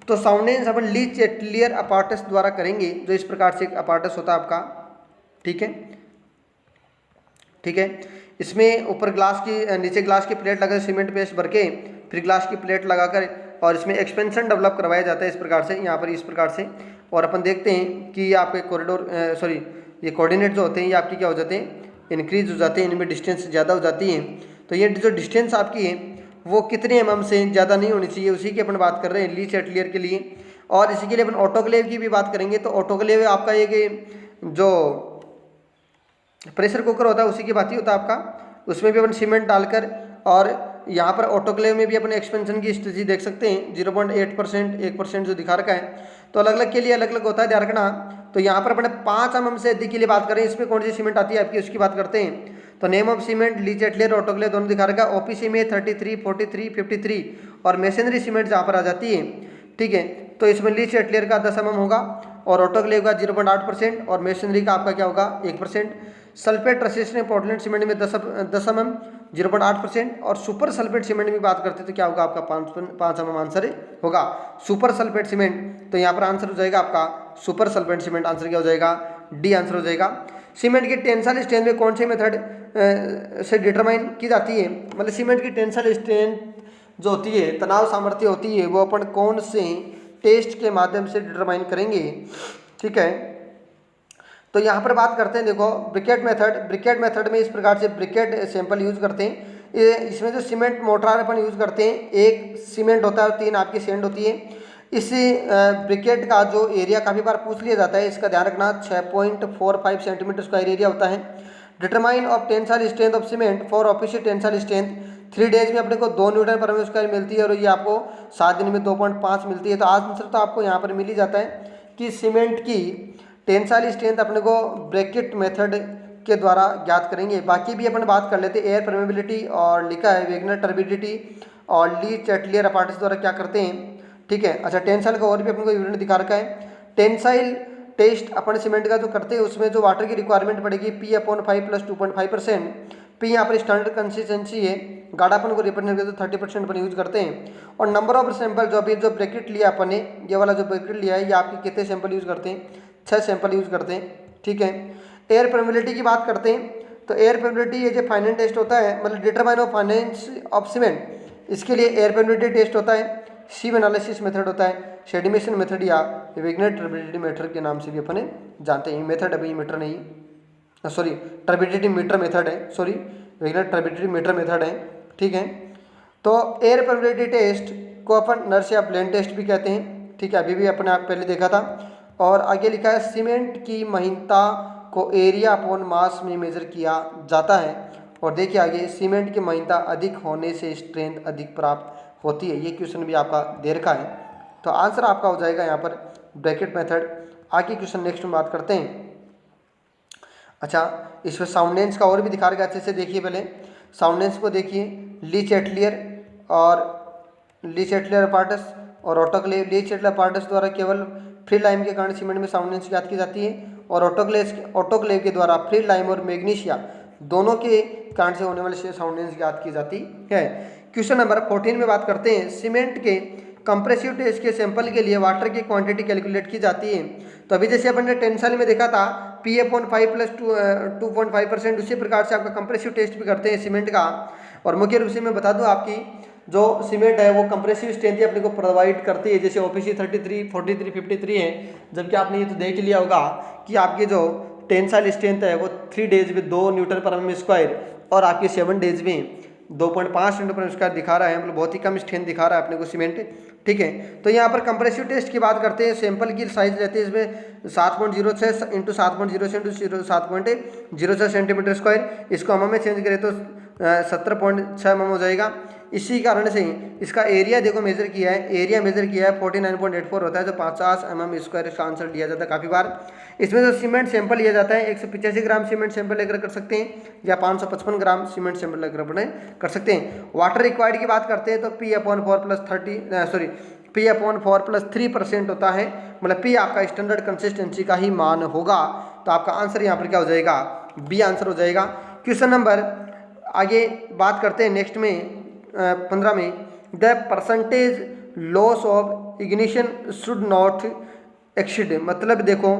तो साउंडनेस अपन ली चेटलियर अपार्टस द्वारा करेंगे, जो इस प्रकार से अपार्टस होता है आपका। ठीक है, ठीक है। इसमें ऊपर ग्लास की नीचे ग्लास की प्लेट लगा सीमेंट पेस्ट भर के, फिर ग्लास की प्लेट लगाकर और इसमें एक्सपेंशन डेवलप करवाया जाता है इस प्रकार से, यहाँ पर इस प्रकार से। और अपन देखते हैं कि ये आपके कॉरिडोर ये कोऑर्डिनेट जो होते हैं ये आपकी क्या हो जाते हैं, इंक्रीज हो जाते हैं, इनमें डिस्टेंस ज़्यादा हो जाती है। तो ये जो डिस्टेंस आपकी है वो कितने mm से ज़्यादा नहीं होनी चाहिए, उसी की अपन बात कर रहे हैं ली चेटलियर के लिए। और इसी के लिए अपन ऑटोक्लेव की भी बात करेंगे। तो ऑटोक्लेव आपका एक जो प्रेशर कुकर होता है उसी की बात ही होता है आपका। उसमें भी अपन सीमेंट डालकर, और यहाँ पर ऑटोक्लेव में भी अपन एक्सपेंशन की स्थिति देख सकते हैं 0.8%, 1% जो दिखा रखा है। तो अलग अलग के लिए अलग अलग होता है, ध्यान रखना। तो यहाँ पर अपने 5 mm से अधिक के लिए बात करें, इसमें कौन सी सीमेंट आती है आपकी उसकी बात करते हैं। तो name of cement Le Chatelier autoclave दोनों दिखा रखा है। ओपीसी में 33, 43, 53 और मेसनरी सीमेंट जहाँ पर आ जाती है। ठीक है, तो इसमें ली चेटलियर का 10 mm होगा और ऑटोक्लेव का 0.8% और मेसनरी का आपका क्या होगा 1%। सल्फेट रेसिस्टेंट पोर्टलैंड सीमेंट में 10 mm 0.8% और सुपर सल्फेट सीमेंट में बात करते हैं तो क्या होगा आपका 5 mm आंसर होगा सुपर सल्फेट सीमेंट। तो यहाँ पर आंसर हो जाएगा आपका सुपर सल्फेट सीमेंट, आंसर क्या हो जाएगा डी आंसर हो जाएगा। सीमेंट की टेंसाइल स्ट्रेंथ में कौन से मेथड से डिटरमाइन की जाती है, मतलब सीमेंट की टेंसाइल स्ट्रेंथ जो होती है, तनाव सामर्थ्य होती है, वो अपन कौन से टेस्ट के माध्यम से डिटरमाइन करेंगे। ठीक है, तो यहाँ पर बात करते हैं, देखो ब्रिकेट मेथड। ब्रिकेट मेथड में इस प्रकार से ब्रिकेट सैंपल यूज करते हैं। इसमें जो सीमेंट मोर्टार अपन यूज करते हैं, एक सीमेंट होता है और 3 आपकी सेंड होती है। इस ब्रिकेट का जो एरिया काफ़ी बार पूछ लिया जाता है, इसका ध्यान रखना 6.45 सेंटीमीटर स्क्वायर एरिया होता है। Determine of tensile strength of cement for opposite tensile strength 3 days में अपने को 2 न्यूटन पर मीटर स्क्वायर मिलती है और ये आपको 7 दिन में 2.5 मिलती है। तो आंसर तो आपको यहाँ पर मिल ही जाता है कि सीमेंट की टेंसाइल स्ट्रेंथ अपने को ब्रैकेट मेथड के द्वारा ज्ञात करेंगे। बाकी भी अपन बात कर लेते हैं, एयर परमेबिलिटी और लिखा है वेगनर टर्बिडिटी और ली चेटलियर अपार्टस द्वारा क्या करते हैं। ठीक है, अच्छा टेंसाइल का और भी अपन को विवरण दिखा रखा है। टेंसाइल टेस्ट अपन सीमेंट का जो करते हैं उसमें जो वाटर की रिक्वायरमेंट पड़ेगी P/5 + 2.5%। पी यहाँ पर स्टैंडर्ड कंसिस्टेंसी है, गाढ़ापन को रिप्रेजेंट करते 30% अपन यूज करते हैं। और नंबर ऑफ सैंपल जो अभी जो ब्रैकेट लिया अपन ने, ये वाला जो ब्रैकेट लिया है, ये आपके कितने सैंपल यूज करते हैं, 6 सैंपल यूज करते हैं। ठीक है, एयर परमेबिलिटी की बात करते हैं। तो एयर परमेबिलिटी ये जो फाइनेंस टेस्ट होता है, मतलब determine of finance of cement, इसके लिए एयर परमेबिलिटी टेस्ट होता है, सीव एनालिसिस मेथड होता है, सेडिमेशन मेथड या वेगनर टर्बिडिटी मेथड के नाम से भी अपन जानते हैं। मेथड अभी मीटर नहीं, सॉरी टर्बिडिटी मीटर मेथड है, sorry Wagner turbidity meter method है। ठीक है, तो एयर परमेबिलिटी टेस्ट को अपन नर्स या ब्लेंड टेस्ट भी कहते हैं। ठीक है, अभी भी अपने आप पहले देखा था। और आगे लिखा है सीमेंट की महीनता को एरिया अपॉन मास में मेजर किया जाता है। और देखिए आगे, सीमेंट की महीनता अधिक होने से स्ट्रेंथ अधिक प्राप्त होती है। ये क्वेश्चन भी आपका दे रखा है, तो आंसर आपका हो जाएगा यहाँ पर ब्रैकेट मेथड। आगे क्वेश्चन नेक्स्ट में बात करते हैं। अच्छा, इसमें साउंडेंस का और भी दिखा रखा है, अच्छे से देखिए। पहले साउंडेंस को देखिए, ली चेटलियर और ली सेटलर अपार्टस और ऑटोक्लेव। ली सेटलर अपार्टस द्वारा केवल फ्री लाइम के कारण सीमेंट में साउंडनेस ज्ञात की जाती है और ऑटोक्लेव के द्वारा फ्री लाइम और मैग्नीशिया दोनों के कारण से होने वाले साउंडनेस ज्ञात की जाती है। क्वेश्चन नंबर 14 में बात करते हैं, सीमेंट के कंप्रेसिव टेस्ट के सैंपल के लिए वाटर की क्वांटिटी कैलकुलेट की जाती है। तो अभी जैसे अपन ने टेंसाइल में देखा था Pa/5 प्लस 2.5%, उसी प्रकार से आपका कंप्रेसिव टेस्ट भी करते हैं सीमेंट का। और मुख्य रूप से मैं बता दूं, आपकी जो सीमेंट है वो कंप्रेसिव स्ट्रेंथ अपने को प्रोवाइड करती है, जैसे OPC 33, 43, 53 है। जबकि आपने ये तो देख लिया होगा कि आपकी जो टेंसाइल स्ट्रेंथ है वो 3 डेज में 2 न्यूटन पर mm स्क्वायर और आपकी 7 डेज में 2.5 न्यूटन पर स्क्वायर दिखा रहा है, मतलब बहुत ही कम स्ट्रेंथ दिखा रहा है अपने को सीमेंट। ठीक है, तो यहाँ पर कंप्रेसिव टेस्ट की बात करते हैं, सैंपल की साइज रहती है इसमें 7.06 इंटू 7.06 इंटू 7.06 सेंटीमीटर स्क्वायर। इसको mm में चेंज करें तो 17.6 mm हो जाएगा। इसी कारण से इसका एरिया देखो मेजर किया है, एरिया मेजर किया है 49.84 होता है, जो 50 mm स्क्वायर इसका आंसर लिया जाता है काफ़ी बार। इसमें जो सीमेंट सैंपल लिया जाता है 185 ग्राम सीमेंट सैंपल लेकर कर सकते हैं या 555 ग्राम सीमेंट सैंपल लेकर अपने कर सकते हैं। वाटर रिक्वायर्ड की बात करते हैं तो P/4 प्लस 3% होता है, मतलब P आपका स्टैंडर्ड कंसिस्टेंसी का ही मान होगा। तो आपका आंसर यहाँ पर क्या हो जाएगा, बी आंसर हो जाएगा। क्वेश्चन नंबर आगे बात करते हैं नेक्स्ट में 15 में, the percentage loss of ignition should not exceed, मतलब देखो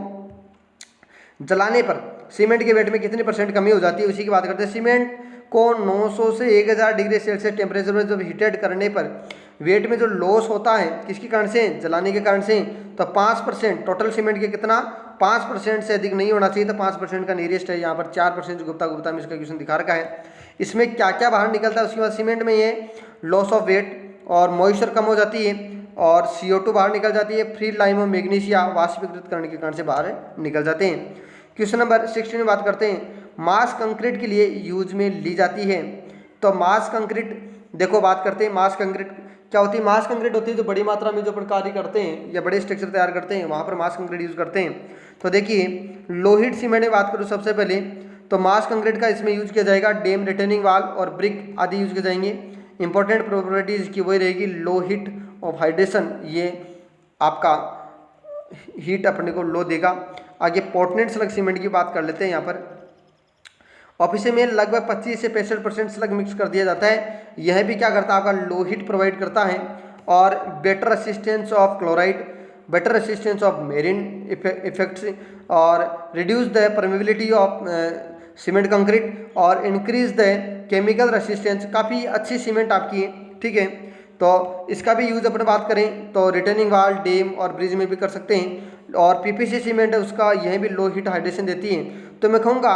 जलाने पर सीमेंट के वेट में कितनी % कमी हो जाती है, उसी की बात करते हैं। सीमेंट को 900 से 1000 डिग्री सेल्सियस टेम्परेचर में जब हीटेड करने पर वेट में जो लॉस होता है किसके कारण से, जलाने के कारण से, तो 5%। टोटल सीमेंट के कितना 5% से अधिक नहीं होना चाहिए, तो 5% का नियरेस्ट है यहाँ पर 4% गुप्ता में इसका क्वेश्चन दिखा रखा है। इसमें क्या क्या बाहर निकलता है, उसके बाद सीमेंट में ये लॉस ऑफ वेट और मॉइस्चर कम हो जाती है और CO2 बाहर निकल जाती है, फ्री लाइम और मैग्नीशिया वाष्पीकृत करने के कारण से बाहर निकल जाते हैं। क्वेश्चन नंबर 16 में बात करते हैं, मास कंक्रीट के लिए यूज में ली जाती है। तो मास कंक्रीट देखो बात करते हैं, मास कंक्रीट क्या होती है, मास कंक्रीट होती है जो बड़ी मात्रा में जो अपन कार्य करते हैं या बड़े स्ट्रक्चर तैयार करते हैं वहाँ पर मास कंक्रीट यूज़ करते हैं। तो देखिए लोहित सीमेंट में बात करूँ सबसे पहले, तो मास कंक्रीट का इसमें यूज किया जाएगा, डैम रिटेनिंग वाल और ब्रिक आदि यूज किए जाएंगे। इंपॉर्टेंट प्रॉपर्टीज की वही रहेगी लो हीट ऑफ हाइड्रेशन, ये आपका हीट अपने को लो देगा। आगे पोर्टलैंड स्लग सीमेंट की बात कर लेते हैं। यहाँ पर ऑफिस में लगभग 25 से 65% स्लग मिक्स कर दिया जाता है। यह भी क्या करता है, आपका लो हीट प्रोवाइड करता है और better assistance of chloride, better resistance of marine effects और reduce the permeability of cement concrete और इंक्रीज द केमिकल रेसिस्टेंस। काफ़ी अच्छी सीमेंट आपकी है, ठीक है। तो इसका भी यूज़ अपन बात करें तो रिटेनिंग वाल, डैम और ब्रिज में भी कर सकते हैं। और PPC सीमेंट है उसका यह भी लो हीट हाइड्रेशन देती है। तो मैं कहूँगा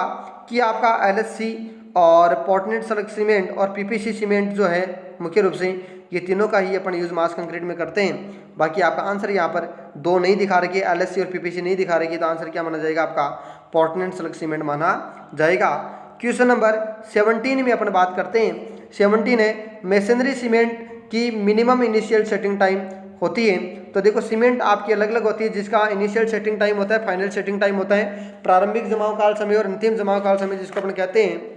कि आपका LHC और पोर्टलैंड स्लग सीमेंट और PPC सीमेंट जो है मुख्य रूप से ये तीनों का ही अपन यूज़ मास कंक्रीट में करते हैं। बाकी आपका आंसर यहाँ पर 2 नहीं दिखा रखी, LHC और PPC नहीं दिखा रखी, तो आंसर क्या माना जाएगा, आपका पोर्टलैंड स्लग सीमेंट माना जाएगा। क्वेश्चन नंबर 17 में अपन बात करते हैं। 17 है मेसनरी सीमेंट की मिनिमम इनिशियल सेटिंग टाइम होती है। तो देखो सीमेंट आपकी अलग अलग होती है, जिसका इनिशियल सेटिंग टाइम होता है, फाइनल सेटिंग टाइम होता है, प्रारंभिक जमाव काल समय और अंतिम जमाव काल समय, जिसको अपन कहते हैं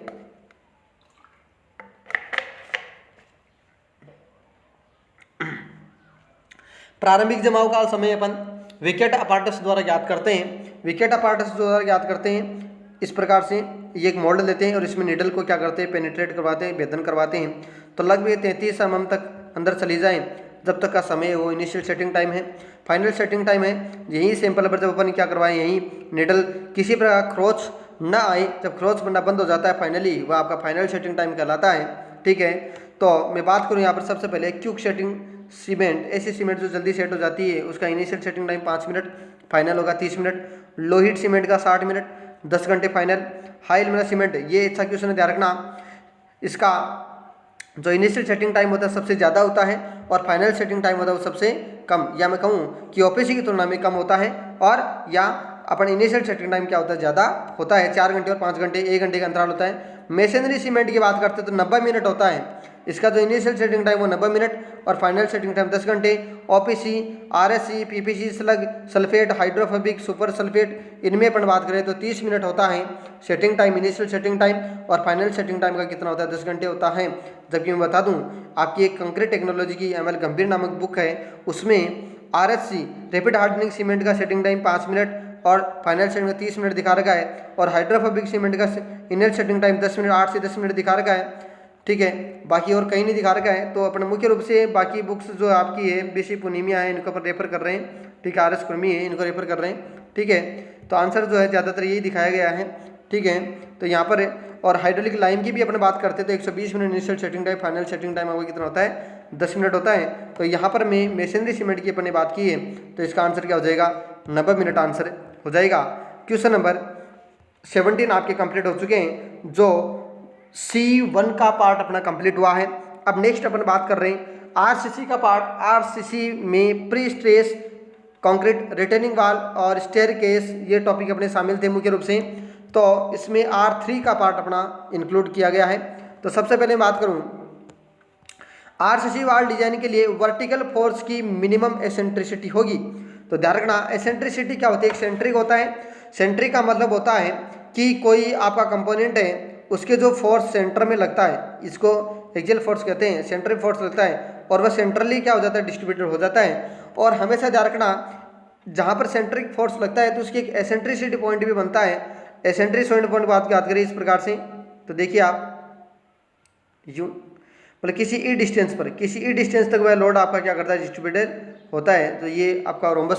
प्रारंभिक जमाव काल समय अपन विकेट अपार्टस द्वारा ज्ञात करते हैं। विकेट अपार्टस द्वारा ज्ञात करते हैं इस प्रकार से, ये एक मॉडल लेते हैं और इसमें नीडल को क्या करते हैं, पेनिट्रेट करवाते हैं, भेदन करवाते हैं। तो लगभग 33 mm तक अंदर चली जाए जब तक का समय वो इनिशियल सेटिंग टाइम है। फाइनल सेटिंग टाइम है यही सैंपल पर जब अपन क्या करवाएं, यही नीडल किसी प्रकार क्रोच न आए, जब क्रोच बनना बंद हो जाता है फाइनली, वह आपका फाइनल सेटिंग टाइम कहलाता है, ठीक है। तो मैं बात करूँ यहाँ पर सबसे पहले क्विक सेटिंग सीमेंट, ऐसी सीमेंट जो जल्दी सेट हो जाती है उसका initial setting time 5 minute, final होगा 30 मिनट। लो हीट सीमेंट का 60 मिनट, 10 घंटे फाइनल। हाई एल्यूमिना सीमेंट, ये अच्छा क्वेश्चन है, ध्यान रखना, इसका जो इनिशियल सेटिंग टाइम होता है सबसे ज़्यादा होता है और फाइनल सेटिंग टाइम होता है वो सबसे कम, या मैं कहूँ कि OPC की तुलना में कम होता है, और या अपन इनिशियल सेटिंग टाइम क्या होता है, ज़्यादा होता है, 4 घंटे और 5 घंटे, 1 घंटे का अंतराल होता है। मेसनरी सीमेंट की बात करते हैं तो 90 मिनट होता है, इसका जो इनिशियल सेटिंग टाइम वो 90 मिनट और फाइनल सेटिंग टाइम 10 घंटे। OPC, RSC, PPC, slug, sulphate, hydrophobic, super sulphate, इनमें अपन बात करें तो 30 मिनट होता है setting time, initial setting time, और फाइनल सेटिंग टाइम का कितना होता है 10 घंटे होता है। जबकि मैं बता दूं आपकी एक कंक्रीट टेक्नोलॉजी की एमएल गंभीर नामक बुक है, उसमें आरएससी रैपिड हार्डनिंग सीमेंट का सेटिंग टाइम 5 मिनट और फाइनल सेटिंग में 30 मिनट दिखा रखा है, और हाइड्रोफोबिक सीमेंट का इनिशियल सेटिंग टाइम 10 मिनट, 8 से 10 मिनट दिखा रखा है। ठीक है, बाकी और कहीं नहीं दिखा रखा है। तो अपने मुख्य रूप से बाकी बुक्स जो आपकी है बेसी पुनीमिया है इनके ऊपर रेफर कर रहे हैं। ठीक है, आरएस कुर्मी है इनको रेफर कर रहे हैं। ठीक है, तो आंसर जो है ज़्यादातर यही दिखाया गया है। ठीक है, तो यहाँ पर और हाइड्रोलिक लाइन की भी अपने बात करते हैं तो 120 minute initial setting time, final setting time आपको कितना होता है 10 मिनट होता है। तो यहाँ पर मैं मेसनरी सीमेंट की अपने बात की है तो इसका आंसर क्या हो जाएगा 90 मिनट आंसर हो जाएगा। क्वेश्चन नंबर 17 आपके कंप्लीट हो चुके हैं, जो C1 का पार्ट अपना कंप्लीट हुआ है। अब नेक्स्ट अपन बात कर रहे हैं आरसीसी का पार्ट। आरसीसी में प्री स्ट्रेस कंक्रीट, रिटेनिंग वाल और स्टेयरकेस ये टॉपिक अपने शामिल थे मुख्य रूप से। तो इसमें R3 का पार्ट अपना इंक्लूड किया गया है। तो सबसे पहले बात करूं आरसीसी वाल डिजाइन के लिए वर्टिकल फोर्स की मिनिमम एसेंट्रिसिटी होगी। तो ध्यान रखना एसेंट्रिसिटी क्या होती है, एक सेंट्रिक होता है। सेंट्रिक का मतलब होता है कि कोई आपका कंपोनेंट है उसके जो फोर्स सेंटर में लगता है, इसको एक्सियल फोर्स कहते हैं, सेंट्रिक फोर्स लगता है और वह सेंट्रली क्या हो जाता है डिस्ट्रीब्यूटेड हो जाता है। और हमेशा ध्यान रखना जहाँ पर सेंट्रिक फोर्स लगता है तो उसकी एक एसेंट्रिसिटी पॉइंट भी बनता है। एसेंट्रिसिटी पॉइंट बात करें इस प्रकार से, तो देखिए आप यूं मतलब किसी ई डिस्टेंस पर, किसी ई डिस्टेंस तक वह लोड आपका क्या करता है डिस्ट्रीब्यूटेड होता है। तो ये आपका रोम्बस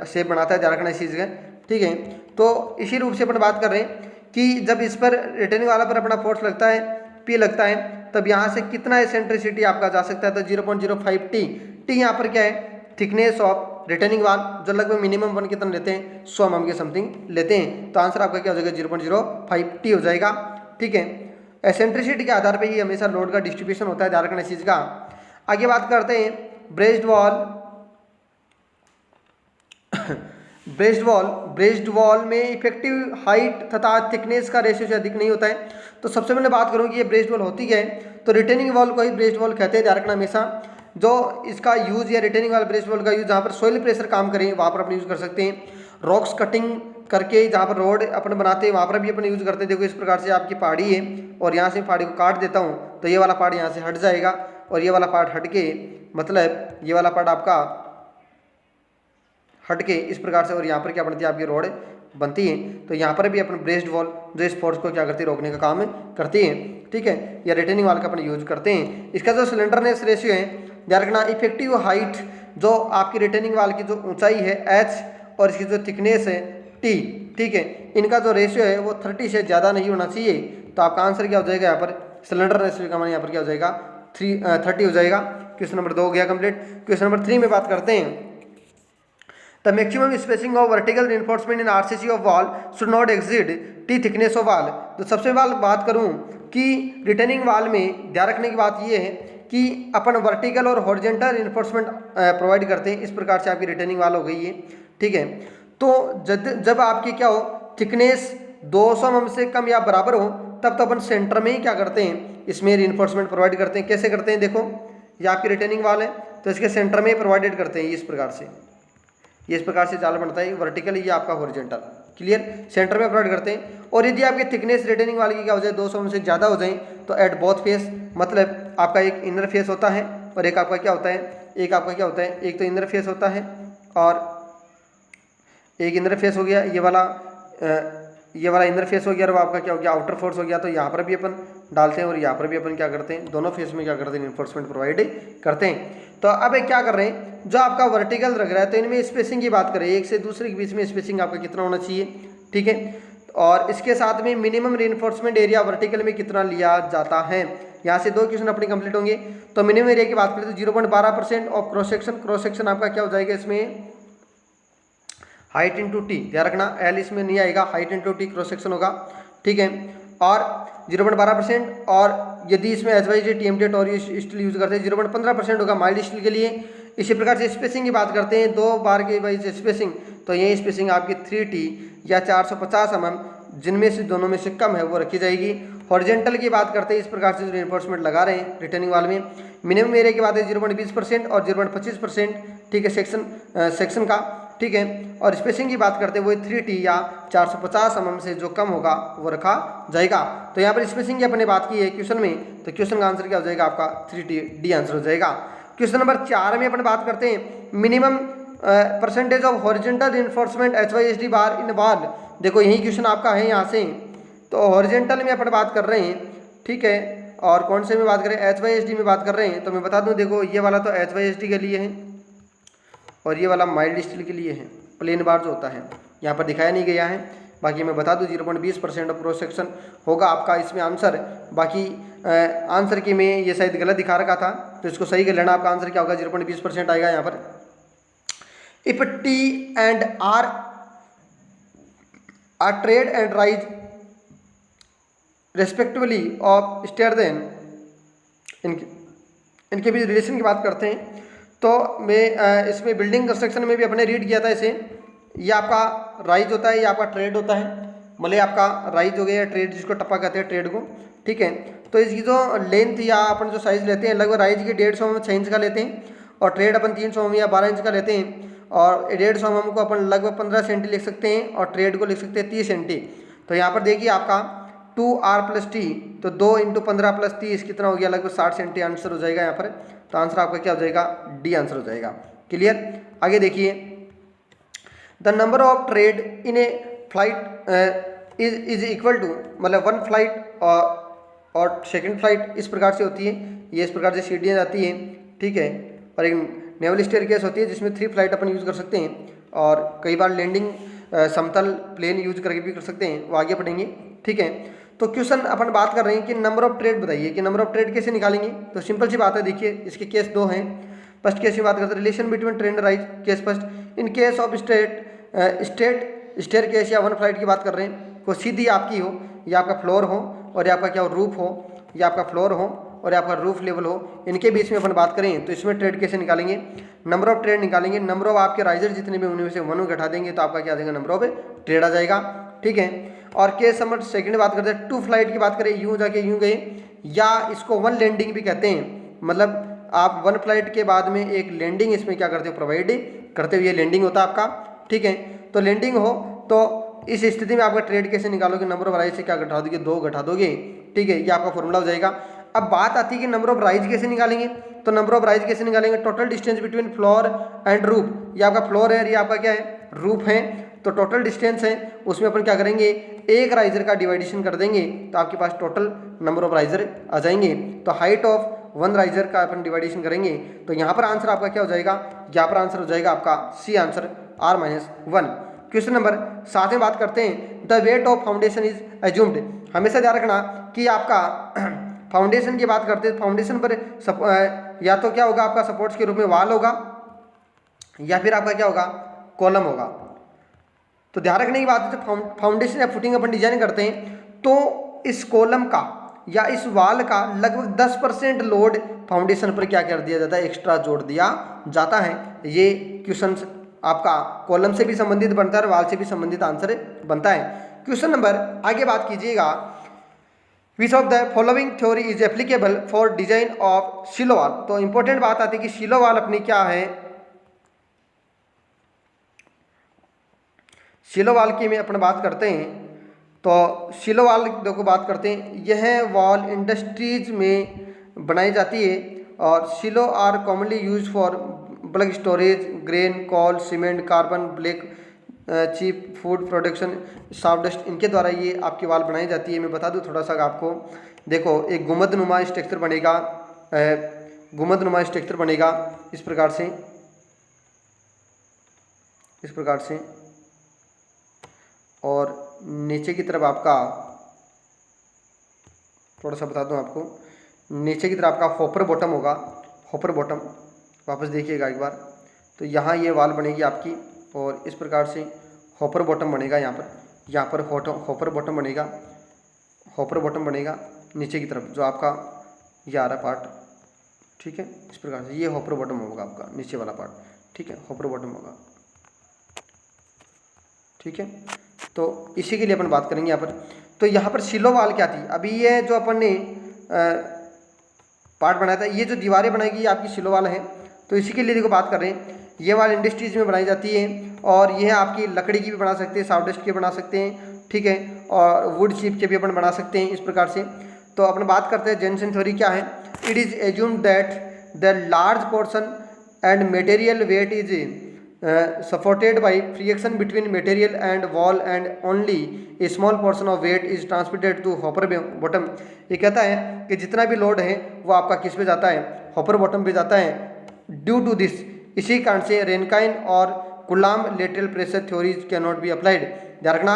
शेप बनाता है, ध्यान रखना इस चीज़ का। ठीक है, तो इसी रूप से अपन बात कर रहे हैं कि जब इस पर रिटेनिंग वाला पर अपना फोर्स लगता है P लगता है, तब यहाँ से कितना एसेंट्रिसिटी आपका जा सकता है तो 0.05 T। टी यहाँ पर क्या है थिकनेस ऑफ रिटेनिंग वाल, जो लगभग मिनिमम वन कितना लेते हैं 100 mm के समथिंग लेते हैं। तो आंसर आपका क्या हो जाएगा 0.05 T हो जाएगा। ठीक है, एसेंट्रिसिटी के आधार पर ही हमेशा लोड का डिस्ट्रीब्यूशन होता है, ध्यान रखना इस चीज़ का। आगे बात करते हैं ब्रेस्ड वॉल। ब्रेस्ड वॉल में इफेक्टिव हाइट तथा थिकनेस का रेशियो से अधिक नहीं होता है। तो सबसे पहले बात करूँ कि ये ब्रेस्ड वॉल होती क्या है, तो रिटेनिंग वॉल को ही ब्रेस्ड वॉल कहते हैं, ध्यान रखना हमेशा। जो इसका यूज़ या रिटेनिंग वाल ब्रेस्ड वॉल का यूज़ जहाँ पर सोइल प्रेशर काम करें वहाँ पर अपन यूज़ कर सकते हैं। रॉक्स कटिंग करके जहाँ पर रोड अपन बनाते हैं वहाँ पर भी अपन यूज़ करते हैं। देखो इस प्रकार से आपकी पहाड़ी है और यहाँ से पहाड़ी को काट देता हूँ तो ये वाला पार्ट यहाँ से हट जाएगा और ये वाला पार्ट हट के मतलब ये वाला पार्ट आपका हट के इस प्रकार से, और यहाँ पर क्या बनती है आपकी रोड बनती है। तो यहाँ पर भी अपन ब्रेस्ड वॉल जो इस फोर्स को क्या करती है रोकने का काम करती है। ठीक है, या रिटेनिंग वाल का अपन यूज करते हैं। इसका जो सिलेंडरनेस रेशियो है ध्यान रखना, इफेक्टिव हाइट जो आपकी रिटेनिंग वाल की जो ऊंचाई है H और इसकी जो थिकनेस है T, ठीक है, इनका जो रेशियो है वो 30 से ज़्यादा नहीं होना चाहिए। तो आपका आंसर क्या हो जाएगा यहाँ पर सिलेंडर रेशियो का मान यहाँ पर क्या हो जाएगा 30 हो जाएगा। क्वेश्चन नंबर 2 हो गया कंप्लीट। क्वेश्चन नंबर 3 में बात करते हैं the maximum spacing of vertical reinforcement in RCC of wall should not exceed T thickness of wall. तो सबसे बात करूं कि रिटेनिंग वॉल में ध्यान रखने की बात यह है कि अपन वर्टिकल और हॉरिजॉन्टल रिइंफोर्समेंट प्रोवाइड करते हैं। इस प्रकार से आपकी रिटेनिंग वॉल हो गई है। ठीक है, तो जब आपकी क्या हो थिकनेस 200 mm से कम या बराबर हो तब तो अपन सेंटर में ही क्या करते हैं इसमें रिइंफोर्समेंट प्रोवाइड करते हैं। कैसे करते हैं देखो, ये आपकी रिटेनिंग वॉल है तो इसके सेंटर में ही प्रोवाइडेड करते हैं। इस प्रकार से ये इस प्रकार से जाल बनता है वर्टिकल, ये आपका हॉरिजॉन्टल, क्लियर, सेंटर में प्रोवाइड करते हैं। और यदि आपकी थिकनेस रिटेनिंग वाली की क्या हो जाए 200 mm से ज़्यादा हो जाए तो एट बोथ फेस, मतलब आपका एक इनर फेस होता है और एक आपका क्या होता है, एक आपका क्या होता है, एक तो इनर फेस होता है और एक इनर फेस हो गया, ये वाला इनर फेस हो गया और आपका क्या हो गया आउटर फोर्स हो गया। तो यहाँ पर भी अपन डालते हैं और यहाँ पर भी अपन क्या करते हैं, दोनों फेस में क्या करते हैं रिइंफोर्समेंट प्रोवाइड करते हैं। तो अब क्या कर रहे हैं, जो आपका वर्टिकल रख रहा है तो इनमें स्पेसिंग की बात करें, एक से दूसरे के बीच में स्पेसिंग आपका कितना होना चाहिए। ठीक है, और इसके साथ में मिनिमम रिइंफोर्समेंट एरिया वर्टिकल में कितना लिया जाता है। यहाँ से 2 क्वेश्चन अपने कंप्लीट होंगे। तो मिनिमम एरिया की बात करें तो 0.12% ऑफ क्रॉस सेक्शन आपका क्या हो जाएगा इसमें हाइट इंटू टी, ध्यान रखना एल इसमें नहीं आएगा, height into T cross section होगा। ठीक है, और 0.12% और यदि इसमें HYJ TMT टोरी स्टील यूज करते हैं 0.15% होगा माइल्ड स्टील के लिए। इसी प्रकार से स्पेसिंग की बात करते हैं 2 बार के वाइज स्पेसिंग, तो ये स्पेसिंग आपकी 3T या 450 mm जिनमें से दोनों में से कम है वो रखी जाएगी। हॉरिजेंटल की बात करते हैं, इस प्रकार से जो रिइंफोर्समेंट लगा रहे हैं रिटर्निंग वाल में, मिनिमम एरिया की बात है 0.20% और 0.25%, ठीक है, सेक्शन का, ठीक है। और स्पेसिंग की बात करते हैं वो 3T या 450 mm से जो कम होगा वो रखा जाएगा। तो यहाँ पर स्पेसिंग की अपने बात की है क्वेश्चन में, तो क्वेश्चन का आंसर क्या हो जाएगा आपका 3T, डी आंसर हो जाएगा। क्वेश्चन नंबर 4 में अपन बात करते हैं minimum percentage of horizontal reinforcement HYSD bar in wall. देखो यही क्वेश्चन आपका है यहाँ से, तो हॉरिजेंटल में अपन बात कर रहे हैं, ठीक है, और कौन से में बात करें, HYSD में बात कर रहे हैं। तो मैं बता दूं, देखो ये वाला तो HYSD के लिए है और ये वाला माइल्ड स्टील के लिए है, प्लेन बार जो होता है यहाँ पर दिखाया नहीं गया है। बाकी मैं बता दूं 0.20% ऑफ क्रॉस सेक्शन होगा आपका इसमें आंसर। बाकी आंसर की में ये शायद गलत दिखा रखा था, तो इसको सही कर लेना। आपका आंसर क्या होगा 0.20% आएगा यहाँ पर। If T and R are trade and rise respectively of stair then, इनके बीच रिलेशन की बात करते हैं। तो मैं इसमें बिल्डिंग कंस्ट्रक्शन में भी अपने रीड किया था इसे। ये आपका राइज होता है, ये आपका ट्रेड होता है, मतलब आपका राइज हो गया या ट्रेड, जिसको टप्पा कहते हैं ट्रेड को, ठीक है। तो इसकी जो लेंथ या अपन जो साइज़ लेते हैं लगभग राइज की 150 mm 6 इंच का लेते हैं, और ट्रेड अपन 300 mm या 12 इंच का लेते हैं। और 150 mm को अपन लगभग 15 सेंटी लिख सकते हैं और ट्रेड को लिख सकते हैं 30 सेंटी। तो यहाँ पर देखिए आपका 2R + T, तो 2 × 15 + 30 कितना हो गया, लगभग 60 सेंटी आंसर हो जाएगा यहाँ पर। तो आंसर आपका क्या हो जाएगा, डी आंसर हो जाएगा। क्लियर। आगे देखिए, the number of tread in a flight is equal to, मतलब 1 फ्लाइट और सेकंड फ्लाइट इस प्रकार से होती है, ये इस प्रकार से सीढ़ियाँ जाती हैं, ठीक है। और एक नेवल स्टेयरकेस होती है जिसमें 3 फ्लाइट अपन यूज़ कर सकते हैं, और कई बार लैंडिंग समतल प्लेन यूज करके भी कर सकते हैं, वो आगे पढ़ेंगे, ठीक है। तो क्वेश्चन अपन बात कर रहे हैं कि नंबर ऑफ ट्रेड बताइए कि नंबर ऑफ ट्रेड कैसे निकालेंगे। तो सिंपल सी बात है, देखिए इसके केस 2 हैं। फर्स्ट केस की बात करते हैं, relation between tread rise case first. In case of state stair case या 1 फ्लाइट की बात कर रहे हैं, को सीधी आपकी हो या आपका फ्लोर हो और या आपका क्या हो रूफ हो, या आपका फ्लोर हो और आपका रूफ लेवल हो, इनके बीच में अपन बात करें तो इसमें ट्रेड कैसे निकालेंगे, नंबर ऑफ ट्रेड निकालेंगे। नंबर ऑफ आपके राइजर जितने भी उनमें से 1 घटा देंगे तो आपका क्या आ जाएगा, नंबर ऑफ ट्रेड आ जाएगा, ठीक है। और केस नंबर सेकंड बात करते हैं, 2 फ्लाइट की बात करें, यूँ जाके यूँ गए, या इसको 1 लैंडिंग भी कहते हैं, मतलब आप 1 फ्लाइट के बाद में एक लैंडिंग इसमें क्या करते हो, प्रोवाइड करते हुए लैंडिंग होता है आपका, ठीक है। तो लैंडिंग हो तो इस स्थिति में आपका ट्रेड कैसे निकालोगे, नंबर ऑफ राइज से क्या घटा दोगे, 2 घटा दोगे, ठीक है, ये आपका फॉर्मूला हो जाएगा। अब बात आती है कि नंबर ऑफ राइज कैसे निकालेंगे। तो नंबर ऑफ राइज कैसे निकालेंगे, total distance between floor and roof, ये आपका फ्लोर है और ये आपका क्या है, रूफ है। तो टोटल डिस्टेंस है, उसमें अपन क्या करेंगे, एक राइजर का डिवाइडेशन कर देंगे तो आपके पास टोटल नंबर ऑफ राइजर आ जाएंगे। तो हाइट ऑफ 1 राइजर का अपन डिवाइडेशन करेंगे तो यहाँ पर आंसर आपका क्या हो जाएगा, यहाँ पर आंसर हो जाएगा आपका C answer R-1। Question number 7 में बात करते हैं, the weight of foundation is assumed. हमेशा ध्यान रखना कि आपका फाउंडेशन की बात करते हैं, फाउंडेशन पर या तो क्या होगा आपका सपोर्ट्स के रूप में वाल होगा या फिर आपका क्या होगा, कॉलम होगा। तो ध्यान रखने की बात है, जब फाउंडेशन या फुटिंग अपन डिजाइन करते हैं तो इस कॉलम का या इस वाल का लगभग 10% लोड फाउंडेशन पर क्या कर दिया जाता है, एक्स्ट्रा जोड़ दिया जाता है। ये क्वेश्चन आपका कॉलम से भी संबंधित बनता है और वाल से भी संबंधित आंसर बनता है। क्वेश्चन नंबर आगे बात कीजिएगा, which of the following theory is applicable for design of silo wall. तो इंपॉर्टेंट बात आती है कि सिलो वाल अपनी क्या है, सिलो वाल की में अपन बात करते हैं तो सिलो वाल देखो बात करते हैं, यह वॉल इंडस्ट्रीज में बनाई जाती है और silo are commonly use for bulk storage, grain, coal, cement, carbon black, cheap food production, soft dust, इनके द्वारा ये आपकी वाल बनाई जाती है। मैं बता दूं थोड़ा सा आपको, देखो एक गुंबद नुमा स्ट्रक्चर बनेगा, गुंबद नुमा स्ट्रक्चर बनेगा इस प्रकार से, इस प्रकार से, और नीचे की तरफ आपका थोड़ा सा बता दूं आपको, नीचे की तरफ आपका हॉपर बॉटम होगा, हॉपर बॉटम, वापस देखिएगा एक बार, तो यहाँ ये वाल बनेगी आपकी और इस प्रकार से हॉपर बॉटम बनेगा, यहाँ पर हॉपर बॉटम बनेगा, हॉपर बॉटम बनेगा नीचे की तरफ जो आपका ये आ रहा पार्ट, ठीक है, इस प्रकार से ये हॉपर बॉटम होगा आपका नीचे वाला पार्ट, ठीक है, हॉपर बॉटम होगा, ठीक है। तो इसी के लिए अपन बात करेंगे यहाँ पर। तो यहाँ पर सिलोवाल क्या थी, अभी ये जो अपन ने पार्ट बनाया था, ये जो दीवारें बनाएगी ये आपकी सिलोवाल है। तो इसी के लिए देखो बात कर रहे हैं, ये वाल इंडस्ट्रीज में बनाई जाती है और यह आपकी लकड़ी की भी बना सकते हैं, साउडस्ट की बना सकते हैं, ठीक है, और वुड चिप के भी अपन बना सकते हैं इस प्रकार से। तो अपन बात करते हैं जेनसन थ्योरी क्या है। It is assumed that the large portion and material weight is supported by friction between material and wall and only a small portion of weight is transmitted to hopper bottom। ये कहता है कि जितना भी load है वो आपका किस पे जाता है, हॉपर बॉटम पे जाता है। ड्यू टू दिस, इसी कारण से रेनकाइन और Coulomb lateral pressure theories can not be applied. ध्यान रखना,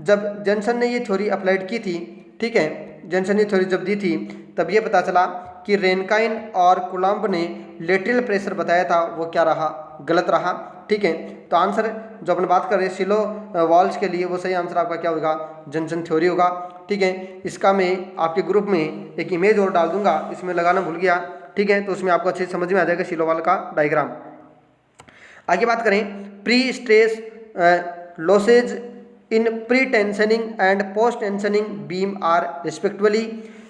जब जेनसन ने ये थ्योरी अप्लाइड की थी, ठीक है, जेनसन ने थ्योरी जब दी थी तब ये पता चला कि रेनकाइन और कुलाम्ब ने लेटरल प्रेशर बताया था वो क्या रहा, गलत रहा, ठीक है। तो आंसर जो अपन बात कर रहे हैं सिलो वॉल्स के लिए, वो सही आंसर आपका क्या होगा, जेनसन थ्योरी होगा, ठीक है। इसका मैं आपके ग्रुप में एक इमेज और डाल दूंगा, इसमें लगाना भूल गया, ठीक है, तो उसमें आपको अच्छे से समझ में आ जाएगा सिलो वॉल का डायग्राम। आगे बात करें, pre stress losses in pre tensioning and post tensioning beam are respectively.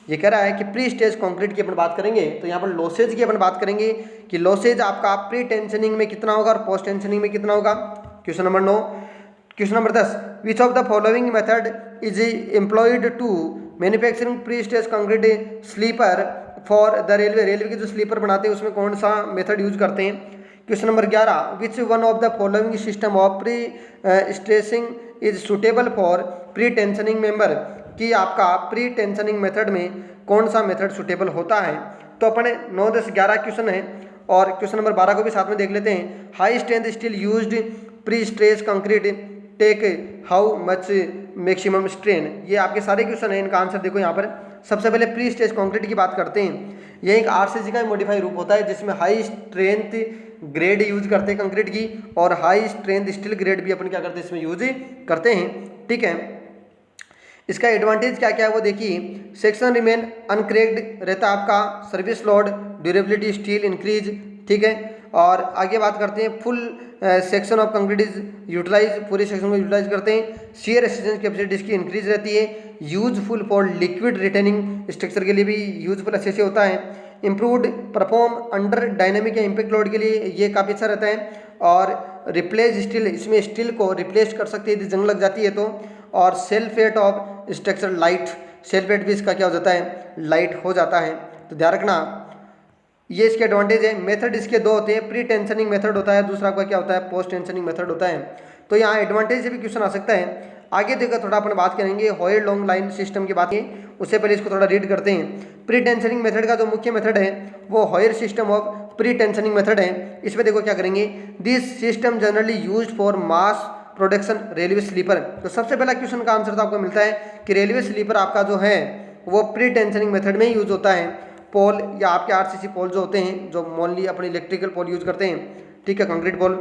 ये कह रहा है कि प्री स्टेज कंक्रीट की अपन बात करेंगे तो यहाँ पर लॉसेज की अपन बात करेंगे कि लॉसेज आपका प्री टेंशनिंग में कितना होगा और पोस्ट टेंशनिंग में कितना होगा। Question number 9। Question number 10, which of the following method is employed to manufacturing pre stage concrete sleeper for the railway. Railway के जो स्लीपर बनाते हैं उसमें कौन सा मेथड यूज करते हैं। Question number 11, which one of the following system of pre stressing is suitable for pre tensioning member, कि आपका प्री टेंशनिंग मेथड में कौन सा मेथड सुटेबल होता है। तो अपने 9, 10, 11 क्वेश्चन है और क्वेश्चन नंबर 12 को भी साथ में देख लेते हैं। High strength steel used pre stress concrete take how much maximum strain. ये आपके सारे क्वेश्चन है, इनका आंसर देखो यहाँ पर। सबसे पहले प्री स्ट्रेस कंक्रीट की बात करते हैं। ये एक आरसीसी का मॉडिफाई रूप होता है जिसमें हाई स्ट्रेंथ ग्रेड यूज करते हैं कंक्रीट की और हाई स्ट्रेंथ स्टील ग्रेड भी अपन क्या करते हैं इसमें यूज करते हैं, ठीक है। इसका एडवांटेज क्या क्या है वो देखिए। सेक्शन रिमेन अनक्रेक्ड रहता है आपका, service load durability steel increase, ठीक है। और आगे बात करते हैं, full section of concrete is utilise, पूरे सेक्शन को यूटिलाइज करते हैं। शियर रेसिस्टेंस कैपेसिटी इसकी इंक्रीज रहती है। Useful for liquid retaining structure के लिए भी यूजफुल अच्छे से होता है। इम्प्रूवड परफॉर्म अंडर डायनेमिक या इम्पैक्ट लोड के लिए ये काफ़ी अच्छा रहता है। और रिप्लेस स्टील, इसमें स्टील को रिप्लेस कर सकते हैं यदि जंग लग जाती है तो। और self weight of structure light, self weight भी इसका क्या हो जाता है, लाइट हो जाता है। तो ध्यान रखना, ये इसके एडवांटेज है। मेथड इसके दो होते हैं, प्री टेंशनिंग मेथड होता है, दूसरा आपका क्या होता है, पोस्ट टेंशनिंग मेथड होता है। तो यहाँ एडवांटेज से भी क्वेश्चन आ सकता है। आगे देखकर थोड़ा अपन बात करेंगे हॉयर लॉन्ग लाइन सिस्टम की बात है, उससे पहले इसको थोड़ा रीड करते हैं। प्री टेंशनिंग मेथड का जो मुख्य मेथड है वो Hoyer system of pre tensioning method है। इसमें देखो क्या करेंगे, this system generally used for mass production railway sleeper. तो सबसे पहला क्वेश्चन का आंसर तो आपको मिलता है कि रेलवे स्लीपर आपका जो है वो प्री टेंशनिंग मेथड में यूज होता है। पोल या आपके आरसीसी पोल जो होते हैं, जो मोनली अपने इलेक्ट्रिकल पोल यूज करते हैं, ठीक है, कंक्रीट पोल।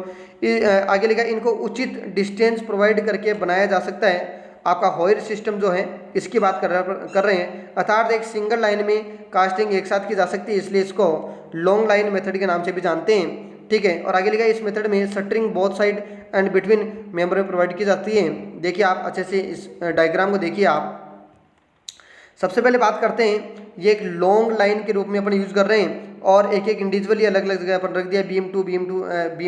आगे लिखा, इनको उचित डिस्टेंस प्रोवाइड करके बनाया जा सकता है। आपका हॉयर सिस्टम जो है इसकी बात कर रहे हैं, अर्थात एक सिंगल लाइन में कास्टिंग एक साथ की जा सकती है, इसलिए इसको लॉन्ग लाइन मेथड के नाम से भी जानते हैं, ठीक है। और आगे लिखा, इस मेथड में shuttering both side and between member में प्रोवाइड की जाती है। देखिए आप अच्छे से इस डायग्राम को देखिए आप। सबसे पहले बात करते हैं, ये एक लॉन्ग लाइन के रूप में अपन यूज कर रहे हैं और एक एक इंडिविजुअली अलग अलग जगह पर रख दिया, बीम 2, बीम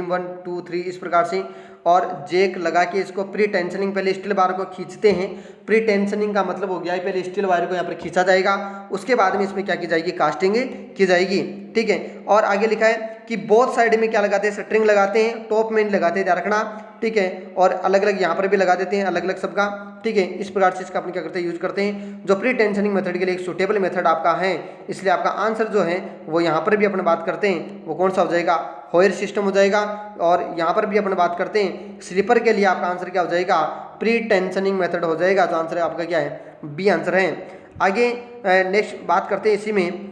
1, 2, 3 इस प्रकार से। और जेक लगा के इसको प्री टेंशनिंग, पहले स्टील बार को खींचते हैं। प्री टेंशनिंग का मतलब हो गया है पहले स्टील वायर को यहाँ पर खींचा जाएगा, उसके बाद में इसमें क्या की जाएगी, कास्टिंग की जाएगी, ठीक है। और आगे लिखा है कि बोथ साइड में क्या लगाते हैं, शटरिंग लगाते हैं, टॉप में लगाते हैं, ध्यान रखना, ठीक है। और अलग अलग यहाँ पर भी लगा देते हैं, अलग अलग सबका, ठीक है। इस प्रकार से इसका अपन क्या करते हैं, यूज करते हैं, जो प्री टेंशनिंग मेथड के लिए एक सुटेबल मेथड आपका है। इसलिए आपका आंसर जो है वो यहाँ पर भी अपन बात करते हैं वो कौन सा हो जाएगा, हॉयर सिस्टम हो जाएगा। और यहाँ पर भी अपन बात करते हैं स्लीपर के लिए आपका आंसर क्या हो जाएगा, प्री टेंशनिंग मेथड हो जाएगा। जो आंसर है आपका क्या है, बी आंसर है। आगे नेक्स्ट बात करते हैं इसी में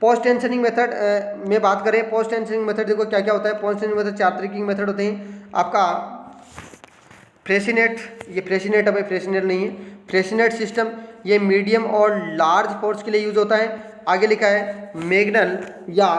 पोस्ट टेंशनिंग मेथड में बात करें। पोस्ट टेंशनिंग मेथड देखो क्या क्या होता है। पोस्ट टेंशनिंग मेथड 4 तरीके के मेथड होते हैं। आपका फ्रेसिनेट, ये फ्रेसिनेट है, फ्रेसिनेट नहीं है, फ्रेसिनेट सिस्टम, ये मीडियम और लार्ज फोर्स के लिए यूज होता है। आगे लिखा है मैग्नल या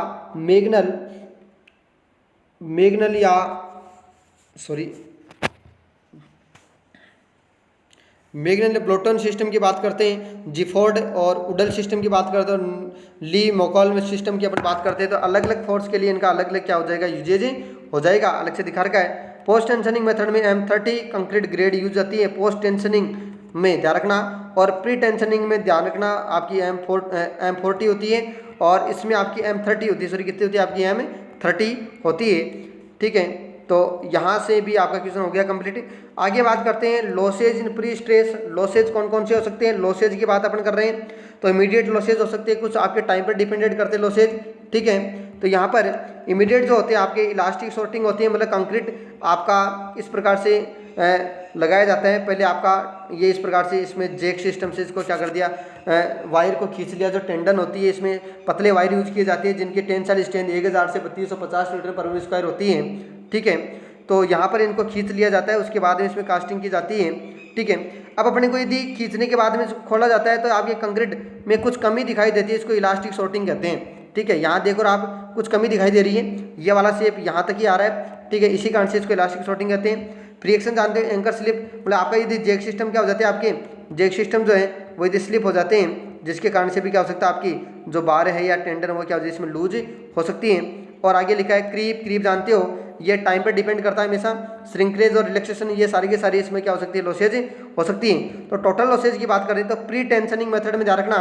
मैग्नेट ब्लोटन सिस्टम की बात करते हैं, जिफोर्ड और उडल सिस्टम की बात करते हैं, ली मोकॉल सिस्टम की अपन बात करते हैं, तो अलग अलग फोर्स के लिए इनका अलग अलग क्या हो जाएगा, यूजेज हो जाएगा, अलग से दिखा रखा है। पोस्ट टेंशनिंग मेथड में M30 कंक्रीट ग्रेड यूज होती है पोस्ट टेंशनिंग में, ध्यान रखना, और प्री टेंशनिंग में ध्यान रखना आपकी M40 होती है, और इसमें आपकी M30 होती है, सॉरी कितनी होती है आपकी M30 होती है, ठीक है। तो यहाँ से भी आपका क्वेश्चन हो गया कंप्लीट। आगे बात करते हैं losses in pre stress. Losses कौन कौन से हो सकते हैं, लॉसेज की बात अपन कर रहे हैं, तो इमीडिएट लॉसेज हो सकते हैं, कुछ आपके टाइम पर डिपेंडेंट करते हैं लॉसेज, ठीक है। तो यहाँ पर इमीडिएट जो होते हैं आपके इलास्टिक शॉर्टिंग होती है, मतलब कंक्रीट आपका इस प्रकार से लगाया जाता है, पहले आपका ये इस प्रकार से इसमें जैक सिस्टम से इसको क्या कर दिया, वायर को खींच लिया, जो टेंडन होती है इसमें पतले वायर यूज किए जाते हैं जिनकी टेंसाइल स्ट्रेंथ 1000 से 3250 मीटर पर मीटर स्क्वायर होती है, ठीक है। तो यहाँ पर इनको खींच लिया जाता है, उसके बाद में इसमें कास्टिंग की जाती है, ठीक है। अब अपने को यदि खींचने के बाद में इसको खोला जाता है तो आपके कंक्रीट में कुछ कमी दिखाई देती है, इसको इलास्टिक शॉर्टिंग कहते हैं, ठीक है। यहाँ देखो आप कुछ कमी दिखाई दे रही है, ये वाला शेप यहाँ तक ही आ रहा है, ठीक है, इसी कारण से इसको इलास्टिक शॉर्टिंग कहते हैं। फ्रिक्शन जानते हैं, एंकर स्लिप, मतलब आपका यदि जैक सिस्टम क्या हो जाते हैं, आपके जैक सिस्टम जो है वो यदि स्लिप हो जाते हैं, जिसके कारण से भी क्या हो सकता है, आपकी जो बार है या टेंडन वो क्या हो जाए इसमें लूज हो सकती है। और आगे लिखा है क्रीप, क्रीप जानते हो ये टाइम पर डिपेंड करता है हमेशा, श्रिंकरेज और रिलैक्सेशन ये सारी की सारी इसमें क्या हो सकती है, लॉसेज हो सकती है। तो टोटल लॉसेज की बात करें तो प्री टेंशनिंग मेथड में ध्यान रखना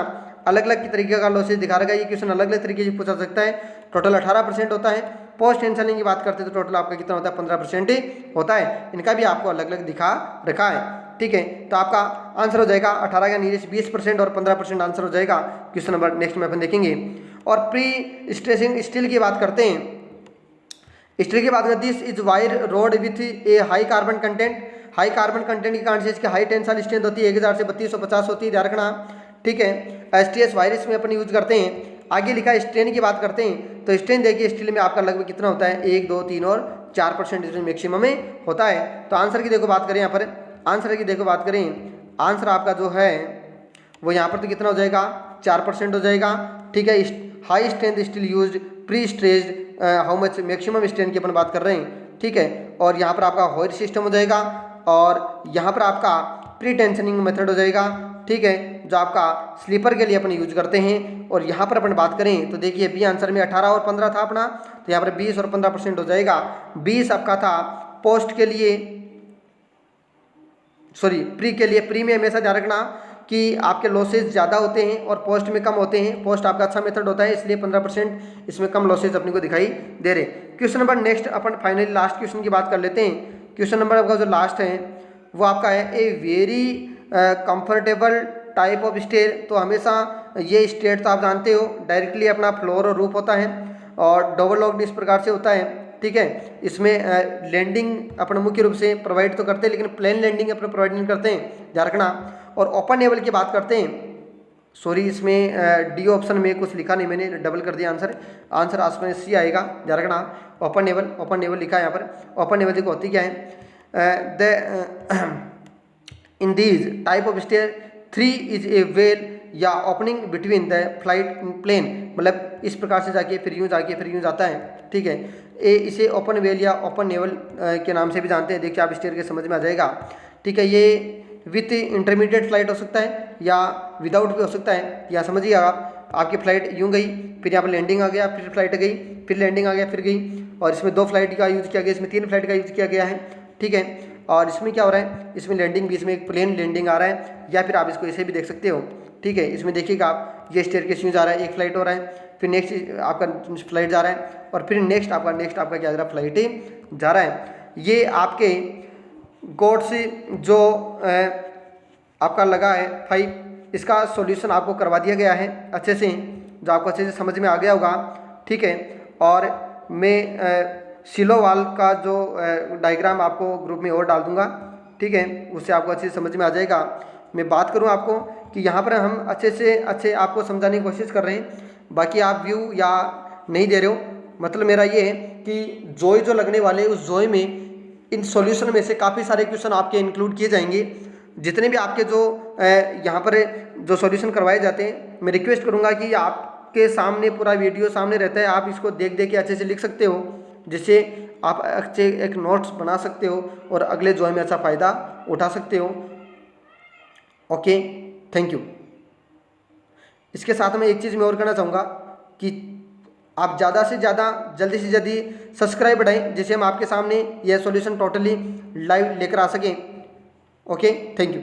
अलग अलग तरीके का लॉसेज दिखा रखा है, ये क्वेश्चन अलग अलग तरीके से पूछा सकता है। टोटल 18% होता है। पोस्ट टेंशनिंग की बात करते हैं तो टोटल आपका कितना होता है, 15% ही होता है। इनका भी आपको अलग अलग दिखा रखा है, ठीक है। तो आपका आंसर हो जाएगा 18 का नीचे 20% और 15% आंसर हो जाएगा क्वेश्चन नंबर नेक्स्ट में अपन देखेंगे। और प्री स्ट्रेसिंग स्टील की बात करते हैं, स्टील की बात करते हैं, this is wire road with A high carbon content, high carbon content के कारण से इसकी हाई टेंसाइल स्ट्रेंथ होती है 1000 से 3250 होती है, ध्यान रखना, ठीक है। STS वायरस में अपन यूज करते हैं। आगे लिखा है स्ट्रेन की बात करते हैं, तो स्ट्रेन देखिए स्टील में आपका लगभग कितना होता है, 1, 2, 3 और 4% इसमें मैक्सिमम में होता है। तो आंसर की देखो बात करें, यहाँ पर आंसर की देखो बात करें, आंसर आपका जो है वो यहाँ पर तो कितना हो जाएगा, 4% हो जाएगा, ठीक है। High strength steel use pre stressed, how much maximum strength की अपन बात कर रहे हैं, ठीक है। और यहाँ पर आपका होयर सिस्टम हो जाएगा, और यहाँ पर आपका प्री टेंशनिंग मेथड हो जाएगा, ठीक है, जो आपका स्लीपर के लिए अपन यूज करते हैं। और यहाँ पर अपन बात करें तो देखिए बी आंसर में 18 और 15 था अपना, तो यहाँ पर 20 और 15% हो जाएगा। 20 आपका था पोस्ट के लिए, सॉरी प्री के लिए। प्री में हमेशा ध्यान रखना कि आपके लॉसेज ज़्यादा होते हैं और पोस्ट में कम होते हैं, पोस्ट आपका अच्छा मेथड होता है इसलिए 15% इसमें कम लॉसेज अपने को दिखाई दे रहे। क्वेश्चन नंबर नेक्स्ट अपन फाइनली लास्ट क्वेश्चन की बात कर लेते हैं। क्वेश्चन नंबर आपका जो लास्ट है वो आपका है a very comfortable type of stair. तो हमेशा ये स्टेयर तो आप जानते हो डायरेक्टली अपना फ्लोर और रूफ होता है, और डबल लॉक्ड इस प्रकार से होता है, ठीक है। इसमें लैंडिंग अपन मुख्य रूप से प्रोवाइड तो करते हैं, लेकिन प्लेन लैंडिंग अपन प्रोवाइड नहीं करते हैं, ध्यान रखना। और ओपन लेवल की बात करते हैं, सॉरी इसमें डी ऑप्शन में कुछ लिखा नहीं, मैंने डबल कर दिया आंसर, आंसर आसपास सी आएगा, ध्यान रखना। ओपन लेवल लिखा है यहाँ पर। ओपन लेवल देखो होती क्या है, the in these type of stair 3 is a well या opening between the flight plane, मतलब इस प्रकार से जाके फिर यूँ जाके फिर यूँ जाता है, ठीक है। इसे ओपन वेल या ओपन नेवल के नाम से भी जानते हैं, देखिए आप स्टेयर के समझ में आ जाएगा, ठीक है। ये विथ इंटरमीडिएट फ्लाइट हो सकता है या विदाउट भी हो सकता है, या समझिए आप आपकी फ़्लाइट यूँ गई, फिर यहाँ पर लैंडिंग आ गया, फिर फ्लाइट गई, फिर लैंडिंग आ गया, फिर गई, और इसमें 2 फ्लाइट का यूज़ किया गया, इसमें 3 फ्लाइट का यूज़ किया गया है, ठीक है। और इसमें क्या हो रहा है, इसमें लैंडिंग भी, इसमें एक प्लेन लैंडिंग आ रहा है, या फिर आप इसको ऐसे भी देख सकते हो, ठीक है। इसमें देखिएगा आप ये स्टेयरकेस यूँ जा रहा है, एक फ्लाइट हो रहा है, फिर नेक्स्ट आपका फ्लाइट जा रहा है, और फिर नेक्स्ट आपका क्या जा रहा है, फ्लाइट जा रहा है। ये आपके गोड्स जो आपका लगा है 5, इसका सॉल्यूशन आपको करवा दिया गया है अच्छे से, जो आपको अच्छे से समझ में आ गया होगा, ठीक है। और मैं सिलो वाल का जो डायग्राम आपको ग्रुप में और डाल दूंगा, ठीक है, उससे आपको अच्छे से समझ में आ जाएगा। मैं बात करूं आपको कि यहाँ पर हम अच्छे से अच्छे आपको समझाने की कोशिश कर रहे हैं, बाकी आप व्यू या नहीं दे रहे हो, मतलब मेरा ये है कि जोय जो लगने वाले उस जोय में इन सॉल्यूशन में से काफ़ी सारे क्वेश्चन आपके इंक्लूड किए जाएंगे। जितने भी आपके जो यहाँ पर जो सॉल्यूशन करवाए जाते हैं, मैं रिक्वेस्ट करूँगा कि आपके सामने पूरा वीडियो सामने रहता है, आप इसको देख के अच्छे से लिख सकते हो, जिससे आप अच्छे एक नोट्स बना सकते हो और अगले जॉय में अच्छा फ़ायदा उठा सकते हो। Okay, thank you. इसके साथ में एक चीज़ मैं और कहना चाहूँगा कि आप ज़्यादा से ज़्यादा जल्दी से जल्दी सब्सक्राइब बढ़ाएं, जिससे हम आपके सामने यह सॉल्यूशन टोटली लाइव लेकर आ सकें। Okay, thank you.